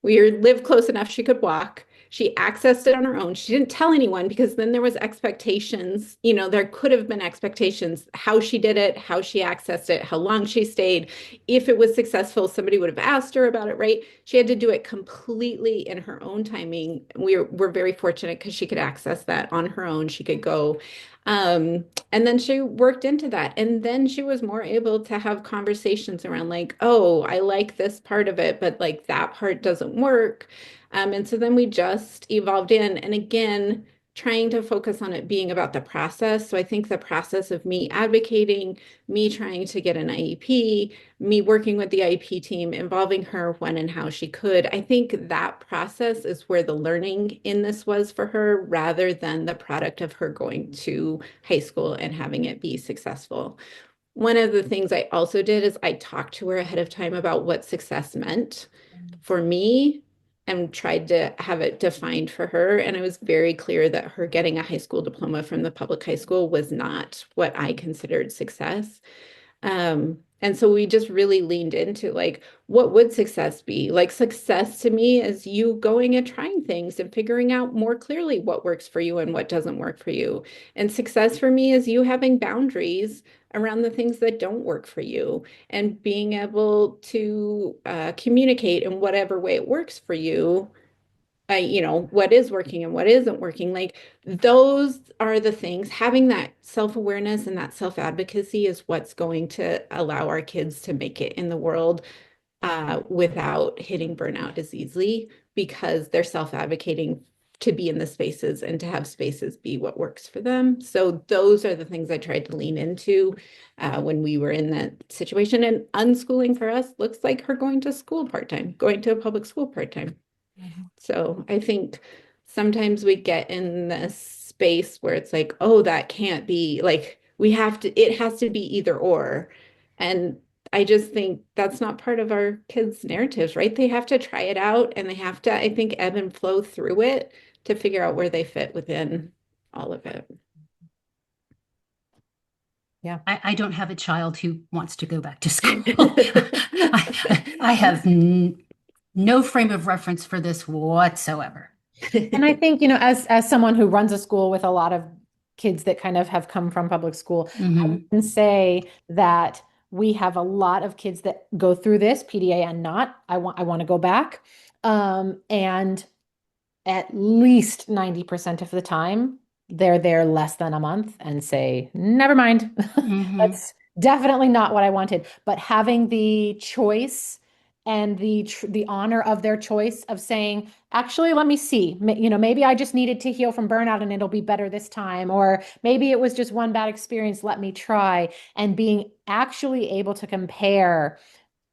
We lived close enough she could walk. She accessed it on her own. She didn't tell anyone because then there was expectations. There could have been expectations, how she did it, how she accessed it, how long she stayed. If it was successful, somebody would have asked her about it, right? She had to do it completely in her own timing. We're very fortunate because she could access that on her own. She could go. And then she worked into that. And then she was more able to have conversations around like, oh, I like this part of it, but like that part doesn't work. And so then we just evolved in. And again, trying to focus on it being about the process. So I think the process of me advocating, me trying to get an IEP, me working with the IEP team, involving her when and how she could. I think that process is where the learning in this was for her rather than the product of her going to high school and having it be successful. One of the things I also did is I talked to her ahead of time about what success meant for me and tried to have it defined for her. And I was very clear that her getting a high school diploma from the public high school was not what I considered success. And so we just really leaned into like, what would success be? Like success to me is you going and trying things and figuring out more clearly what works for you and what doesn't work for you. And success for me is you having boundaries around the things that don't work for you and being able to communicate in whatever way it works for you what is working and what isn't working. Like those are the things. Having that self-awareness and that self-advocacy is what's going to allow our kids to make it in the world without hitting burnout as easily because they're self-advocating to be in the spaces and to have spaces be what works for them. So those are the things I tried to lean into when we were in that situation. And unschooling for us looks like her going to school part-time, going to a public school part-time. Mhm. So I think sometimes we get in this space where it's like, oh, that can't be like it has to be either or. And I just think that's not part of our kids' narratives, right? They have to try it out and they have to, I think, ebb and flow through it to figure out where they fit within all of it. Yeah. I don't have a child who wants to go back to school. I have no frame of reference for this whatsoever. And I think, as someone who runs a school with a lot of kids that kind of have come from public school, I Hmm. can say that we have a lot of kids that go through this, PDA and not. I want to go back. And at least 90% of the time, they're there less than a month and say, never mind. Hmm. That's definitely not what I wanted. But having the choice and the honor of their choice of saying, actually, let me see. Maybe I just needed to heal from burnout and it'll be better this time. Or maybe it was just one bad experience. Let me try. And being actually able to compare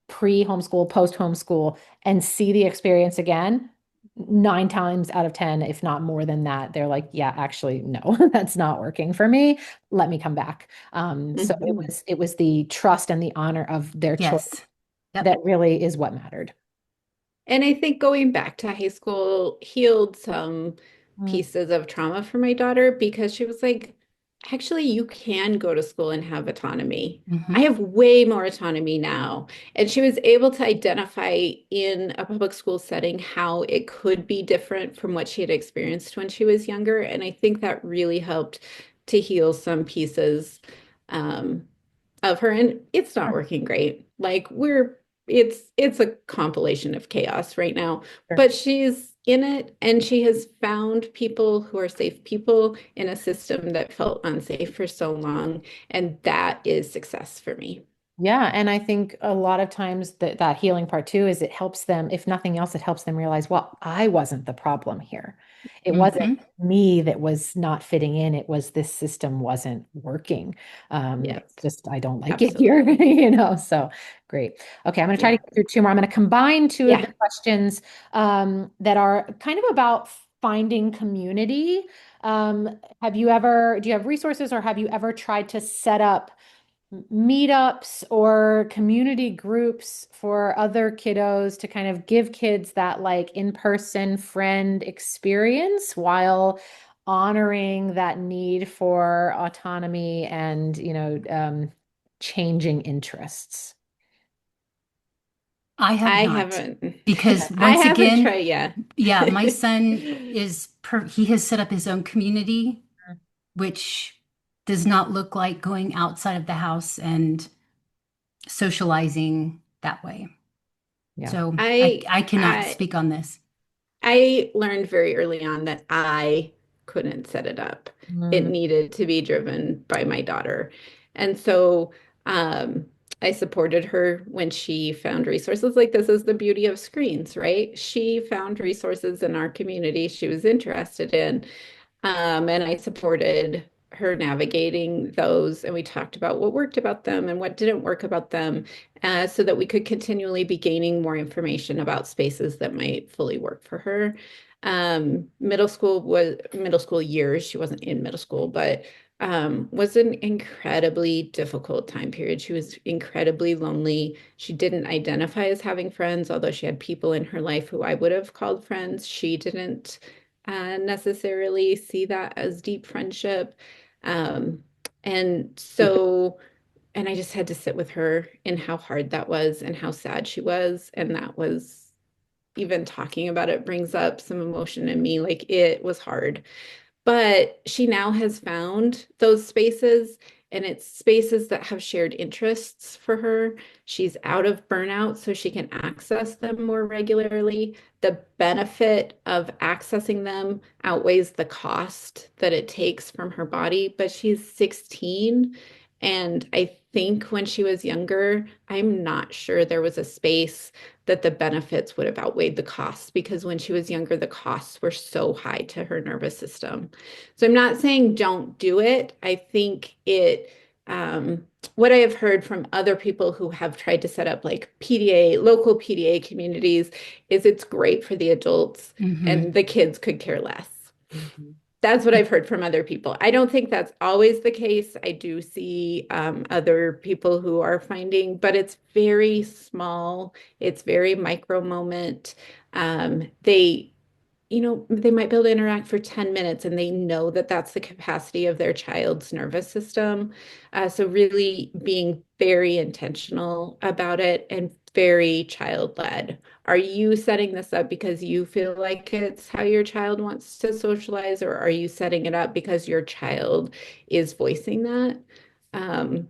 pre-homeschool, post-homeschool, and see the experience again, 9 times out of 10, if not more than that, they're like, yeah, actually, no, that's not working for me. Let me come back. So it Mhm. was it was the trust and the honor of their choice Yes. Yep. that really is what mattered. And I think going back to high school healed some Mm, pieces of trauma for my daughter because she was like, actually, you can go to school and have autonomy. I Hmm. have way more autonomy now. And she was able to identify in a public school setting how it could be different from what she had experienced when she was younger. And I think that really helped to heal some pieces. Um, of her, and it's not sure, working great. Like it's a compilation of chaos right now, sure. but she's in it and she has found people who are safe people in a system that felt unsafe for so long, and that is success for me. Yeah, and I think a lot of times that healing part too is it helps them, if nothing else, it helps them realize, well, I wasn't the problem here. It wasn't Hmm. me that was not fitting in. It was this system wasn't working. Yes, It's just I don't like it here, absolutely. So great. Okay, I'm going to try Yeah. to get through two more. I'm going to combine two of the Yeah. questions that are kind of about finding community. Do you have resources or have you ever tried to set up meetups or community groups for other kiddos to kind of give kids that like in-person friend experience while honoring that need for autonomy and, changing interests? I have I not, haven't because I once haven't again, tried, yeah. yeah, my son he has set up his own community, which does not look like going outside of the house and socializing that way. Yeah. So I I cannot I speak on this. I learned very early on that I couldn't set it up. It Mm, needed to be driven by my daughter. And so um, I supported her when she found resources. Like this is the beauty of screens, right? She found resources in our community she was interested in. And I supported her navigating those. And we talked about what worked about them and what didn't work about them, so that we could continually be gaining more information about spaces that might fully work for her. Middle school years. She wasn't in middle school, but was an incredibly difficult time period. She was incredibly lonely. She didn't identify as having friends, although she had people in her life who I would have called friends. She didn't necessarily see that as deep friendship. Um, and so, and I just had to sit with her in how hard that was and how sad she was. And that was, even talking about it brings up some emotion in me. Like it was hard. But she now has found those spaces and it's spaces that have shared interests for her. She's out of burnout, so she can access them more regularly. The benefit of accessing them outweighs the cost that it takes from her body, but she's 16. And I think when she was younger, I'm not sure there was a space that the benefits would have outweighed the costs, because when she was younger, the costs were so high to her nervous system. So I'm not saying don't do it. I think what I have heard from other people who have tried to set up like PDA, local PDA communities, is it's great for the adults Hmm. and the kids could care less. That's what I've heard from other people. I don't think that's always the case. I do see other people who are finding, but it's very small. It's very micro moment. They, they might be able to interact for 10 minutes and they know that that's the capacity of their child's nervous system. So really being very intentional about it and very child-led. Are you setting this up because you feel like it's how your child wants to socialize, or are you setting it up because your child is voicing that? Um,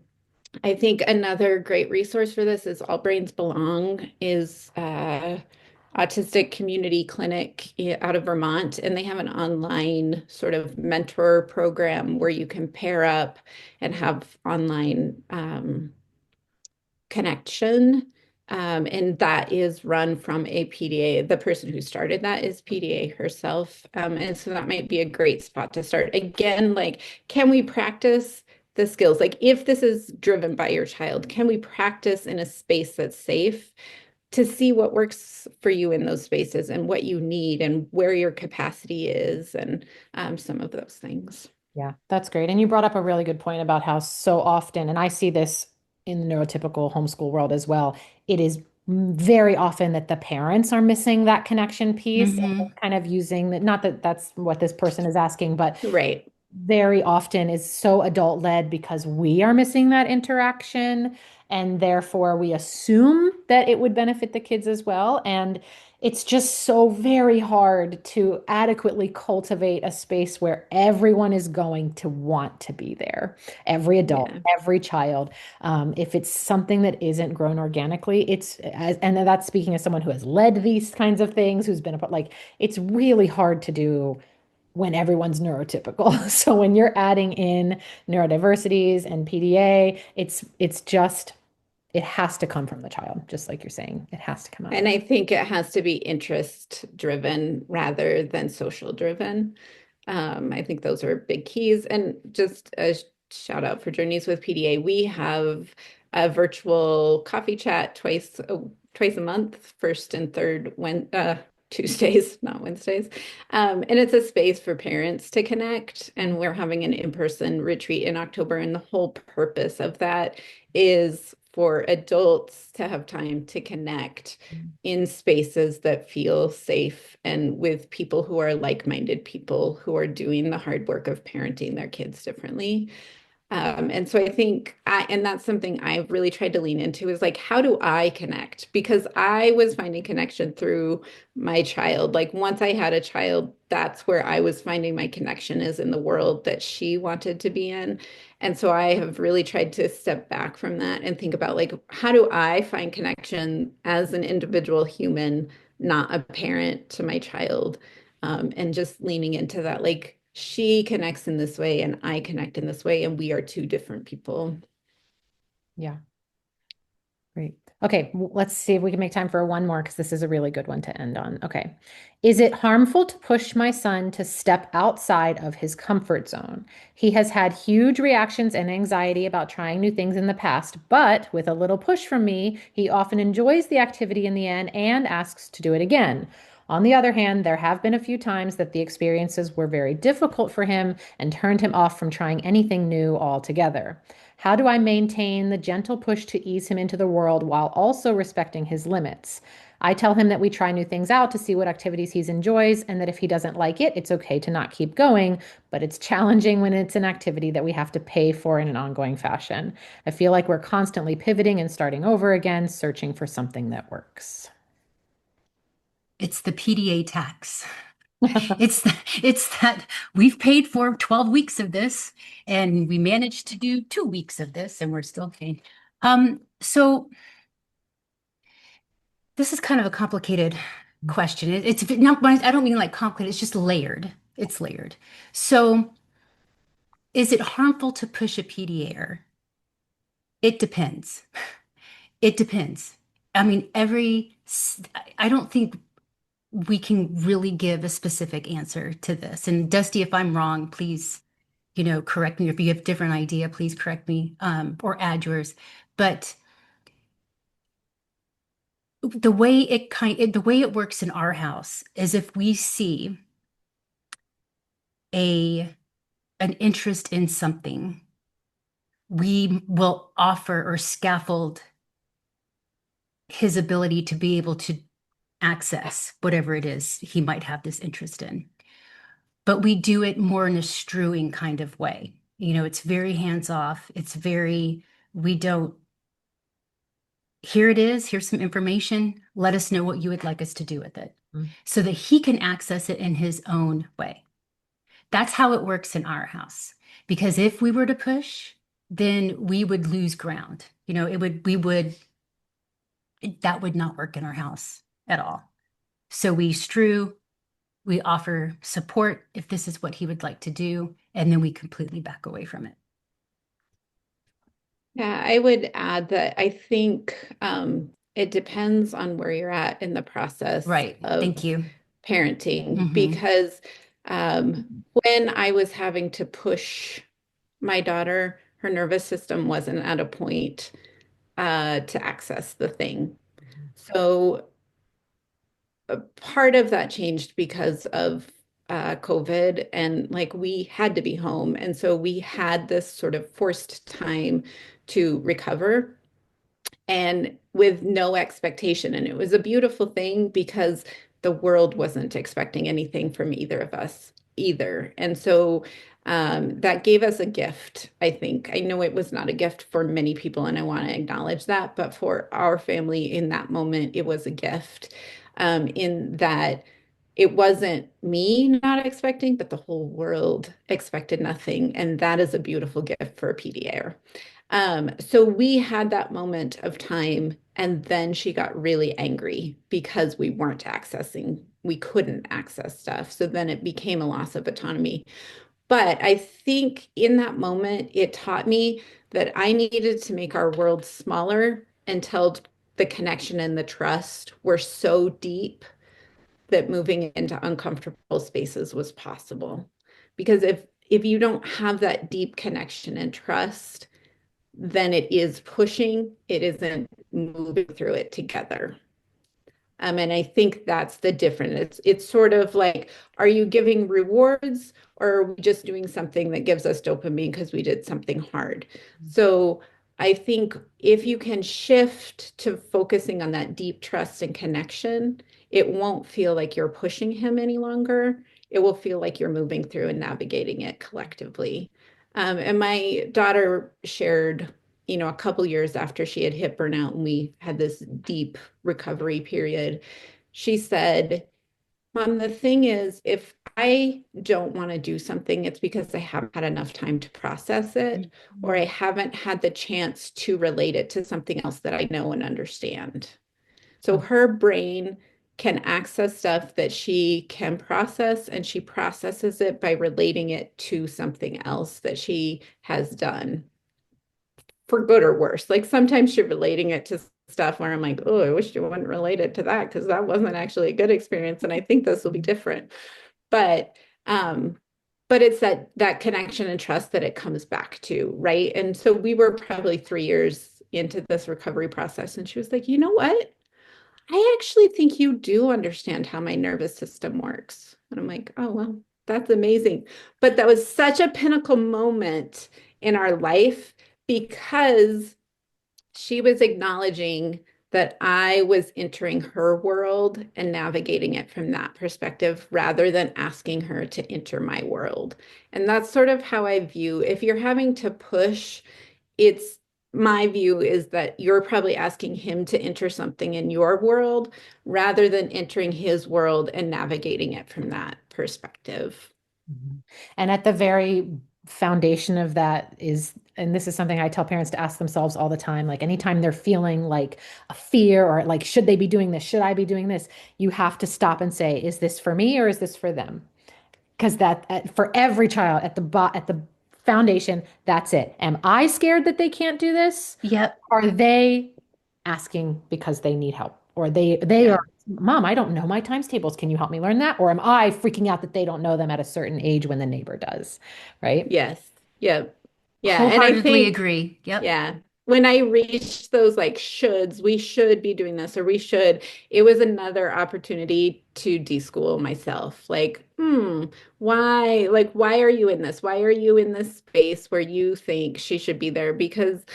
I think another great resource for this is All Brains Belong, is autistic community clinic out of Vermont, and they have an online sort of mentor program where you can pair up and have online connection. And that is run from a PDA. The person who started that is PDA herself. And so that might be a great spot to start. Again, like, can we practice the skills? Like, if this is driven by your child, can we practice in a space that's safe to see what works for you in those spaces and what you need and where your capacity is, and some of those things. Yeah, that's great. And you brought up a really good point about how so often, and I see this in the neurotypical homeschool world as well, it is very often that the parents are missing that connection piece and Hmm. kind of using that, not that that's what this person is asking, but Right. very often is so adult led because we are missing that interaction, and therefore we assume that it would benefit the kids as well. And it's just so very hard to adequately cultivate a space where everyone is going to want to be there. Every adult, Yeah. every child. If it's something that isn't grown organically, and that's speaking as someone who has led these kinds of things, who's been a part, like, it's really hard to do when everyone's neurotypical. So when you're adding in neurodiversities and PDA, it's just it has to come from the child, just like you're saying. It has to come out of And them. I think it has to be interest driven rather than social driven. I think those are big keys. And just a shout out for Journeys with PDA. We have a virtual coffee chat twice a month, first and third Tuesdays, not Wednesdays. And it's a space for parents to connect. And we're having an in-person retreat in October. And the whole purpose of that is for adults to have time to connect in spaces that feel safe and with people who are like-minded people who are doing the hard work of parenting their kids differently. And so I think and that's something I've really tried to lean into, is like, how do I connect? Because I was finding connection through my child. Like, once I had a child, that's where I was finding my connection, is in the world that she wanted to be in. And so I have really tried to step back from that and think about, like, how do I find connection as an individual human, not a parent to my child? And just leaning into that, like, she connects in this way and I connect in this way, and we are two different people. Yeah. Great. Okay, let's see if we can make time for one more because this is a really good one to end on. Okay. Is it harmful to push my son to step outside of his comfort zone? He has had huge reactions and anxiety about trying new things in the past, but with a little push from me, he often enjoys the activity in the end and asks to do it again. On the other hand, there have been a few times that the experiences were very difficult for him and turned him off from trying anything new altogether. How do I maintain the gentle push to ease him into the world while also respecting his limits? I tell him that we try new things out to see what activities he enjoys, and that if he doesn't like it, it's okay to not keep going, but it's challenging when it's an activity that we have to pay for in an ongoing fashion. I feel like we're constantly pivoting and starting over again, searching for something that works. It's the PDA tax. It's that we've paid for 12 weeks of this and we managed to do 2 weeks of this and we're still paying. So this is kind of a complicated question. It's not, I don't mean like complicated, it's just layered. It's layered. So is it harmful to push a PDA? It depends. It depends. I mean, I don't think we can really give a specific answer to this. And Dusty, if I'm wrong, please, correct me. If you have a different idea, please correct me, or add yours. But the way it works in our house is if we see a an interest in something, we will offer or scaffold his ability to be able to access whatever it is he might have this interest in. But we do it more in a strewing kind of way. It's very hands off. We don't, here it is, here's some information. Let us know what you would like us to do with it so that he can access it in his own way. That's how it works in our house. Because if we were to push, then we would lose ground. That would not work in our house at all. So we strew, we offer support if this is what he would like to do, and then we completely back away from it. Yeah, I would add that I think it depends on where you're at in the process Right. of Thank you. parenting, because when I was having to push my daughter, her nervous system wasn't at a point to access the thing. So part of that changed because of COVID, and like we had to be home. And so we had this sort of forced time to recover and with no expectation. And it was a beautiful thing because the world wasn't expecting anything from either of us either. And so that gave us a gift, I think. I know it was not a gift for many people, and I want to acknowledge that, but for our family in that moment, it was a gift in that it wasn't me not expecting, but the whole world expected nothing. And that is a beautiful gift for a PDA. So we had that moment of time, and then she got really angry because we couldn't access stuff. So then it became a loss of autonomy. But I think in that moment, it taught me that I needed to make our world smaller until the connection and the trust were so deep that moving into uncomfortable spaces was possible. Because if you don't have that deep connection and trust, then it is pushing, it isn't moving through it together. And I think that's the difference. It's sort of like, are you giving rewards or are we just doing something that gives us dopamine because we did something hard? So I think if you can shift to focusing on that deep trust and connection, it won't feel like you're pushing him any longer. It will feel like you're moving through and navigating it collectively. And my daughter shared, a couple years after she had hit burnout and we had this deep recovery period, she said, Mom, the thing is, if I don't want to do something, it's because I haven't had enough time to process it, or I haven't had the chance to relate it to something else that I know and understand. So her brain can access stuff that she can process, and she processes it by relating it to something else that she has done, for good or worse. Like sometimes you're relating it to stuff where I'm like, oh, I wish you wouldn't relate it to that because that wasn't actually a good experience. And I think this will be different. But um, but it's that connection and trust that it comes back to, right? And so we were probably 3 years into this recovery process, and she was like, you know what? I actually think you do understand how my nervous system works. And I'm like, oh, well, that's amazing. But that was such a pinnacle moment in our life because she was acknowledging that I was entering her world and navigating it from that perspective rather than asking her to enter my world. And that's sort of how I view if you're having to push, it's my view is that you're probably asking him to enter something in your world rather than entering his world and navigating it from that perspective. Mhm. And at the very foundation of that is, and this is something I tell parents to ask themselves all the time, like anytime they're feeling like a fear or like, should they be doing this? Should I be doing this? You have to stop and say, is this for me or is this for them? Because for every child at the foundation, that's it. Am I scared that they can't do this? Yep. Are they asking because they need help? Or they are, Yeah. Mom, I don't know my times tables. Can you help me learn that? Or am I freaking out that they don't know them at a certain age when the neighbor does? Right? Yes. Yep. Yeah. And I Wholeheartedly think, agree. Yep. yeah, when I reached those like shoulds, we should be doing this or we should, it was another opportunity to deschool myself. Like, why are you in this? Why are you in this space where you think she should be there? Because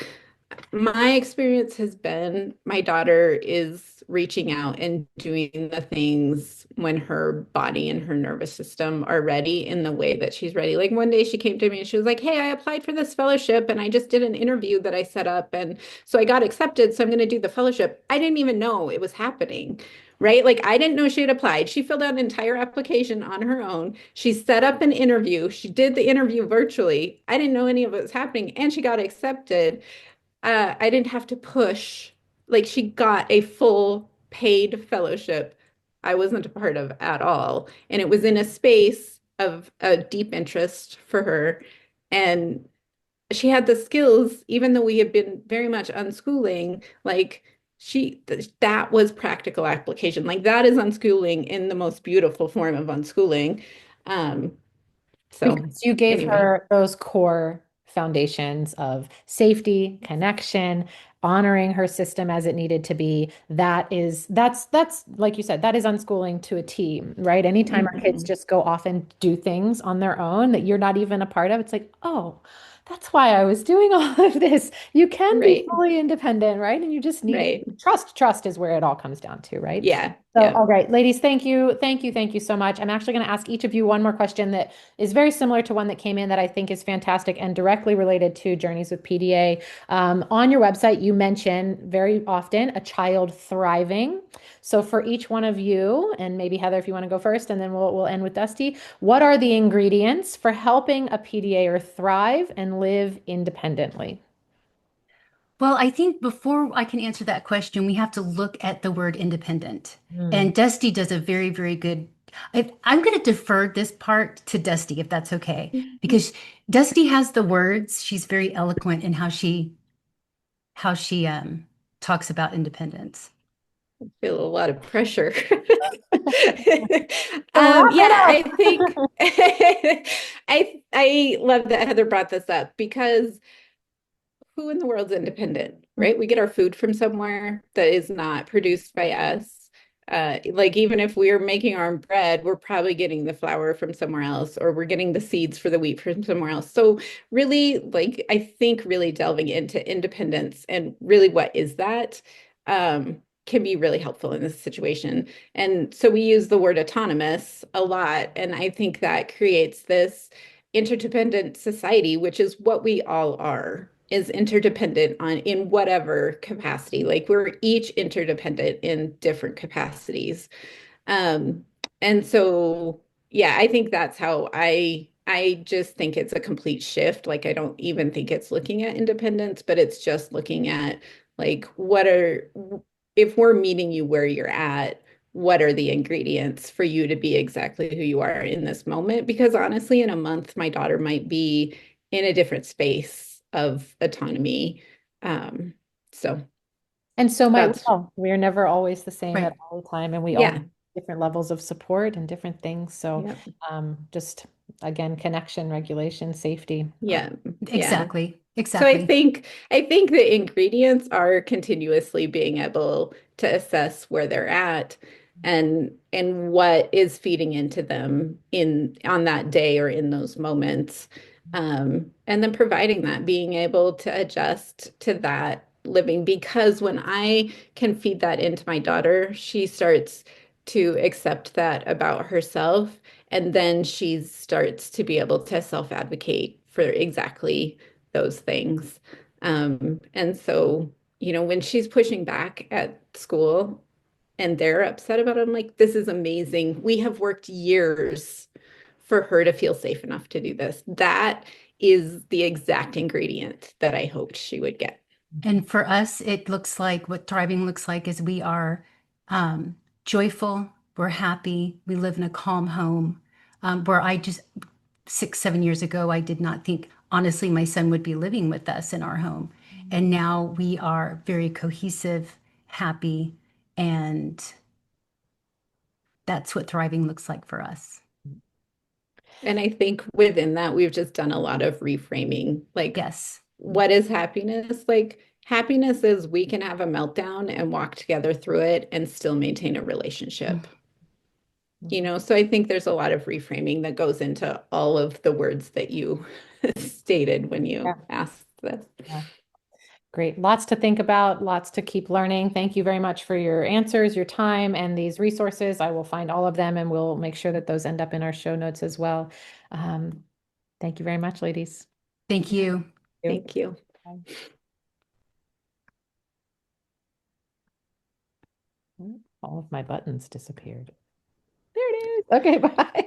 my experience has been my daughter is reaching out and doing the things when her body and her nervous system are ready in the way that she's ready. Like one day she came to me and she was like, "Hey, I applied for this fellowship and I just did an interview that I set up. And so I got accepted. So I'm going to do the fellowship." I didn't even know it was happening. Right? Like I didn't know she had applied. She filled out an entire application on her own. She set up an interview. She did the interview virtually. I didn't know any of it was happening and she got accepted. I didn't have to push. Like she got a full paid fellowship I wasn't a part of at all. And it was in a space of a deep interest for her. And she had the skills, even though we had been very much unschooling, like that was practical application. Like that is unschooling in the most beautiful form of unschooling. Um, so Because you gave anyway, her those core foundations of safety, connection, honoring her system as it needed to be. That's like you said, that is unschooling to a T, right? Anytime our kids mhm. just go off and do things on their own that you're not even a part of, it's like, oh, that's why I was doing all of this. You can be Right, fully independent, right? And you just need right. trust. Trust is where it all comes down to, right? Yeah, So, yeah. all right, ladies, thank you. Thank you. Thank you so much. I'm actually going to ask each of you one more question that is very similar to one that came in that I think is fantastic and directly related to Journeys with PDA. On your website, you mention very often a child thriving. So for each one of you, and maybe Heather, if you want to go first, and then we'll end with Dusty. What are the ingredients for helping a PDAer thrive and live independently? Well, I think before I can answer that question, we have to look at the word independent. Hmm. And Dusty does a very, very good. I'm going to defer this part to Dusty, if that's okay, because Dusty has the words. She's very eloquent in how she talks about independence. Feel a lot of pressure. So wrap it Yeah, I think up. I love that Heather brought this up because who in the world's independent, right? We get our food from somewhere that is not produced by us. Like even if we're making our own bread, we're probably getting the flour from somewhere else, or we're getting the seeds for the wheat from somewhere else. So really, like I think really delving into independence and really what is that can be really helpful in this situation. And so we use the word autonomous a lot, and I think that creates this interdependent society, which is what we all are, is interdependent on in whatever capacity. Like we're each interdependent in different capacities. Um, and so yeah, I think that's how I just think it's a complete shift. Like I don't even think it's looking at independence, but it's just looking at like what are if we're meeting you where you're at, what are the ingredients for you to be exactly who you are in this moment? Because honestly, in a month, my daughter might be in a different space of autonomy. Um, so And so might we that's, all. We're never always the same at Right. all the time, and we all need yeah, different levels of support and different things. So, yeah, just again, connection, regulation, safety. yeah, yeah. Exactly. So Exactly. I think the ingredients are continuously being able to assess where they're at and what is feeding into them in on that day or in those moments. And then providing that, being able to adjust to that living because when I can feed that into my daughter, she starts to accept that about herself. And then she starts to be able to self-advocate for exactly those things. And so, when she's pushing back at school and they're upset about it, I'm like, this is amazing. We have worked years for her to feel safe enough to do this. That is the exact ingredient that I hoped she would get. And for us, it looks like what thriving looks like is we are joyful, we're happy, we live in a calm home. Where I just 6, 7 years ago, I did not think, honestly, my son would be living with us in our home. And now we are very cohesive, happy, and that's what thriving looks like for us. And I think within that, we've just done a lot of reframing. Like, Yes. what is happiness? Like, happiness is we can have a meltdown and walk together through it and still maintain a relationship. So I think there's a lot of reframing that goes into all of the words that you stated when Yeah. you asked this. Yeah. Great. Lots to think about, lots to keep learning. Thank you very much for your answers, your time, and these resources. I will find all of them and we'll make sure that those end up in our show notes as well. Um, Thank you very much, ladies. Thank you. Thank you. Bye. All of my buttons disappeared. There it is. Okay, bye.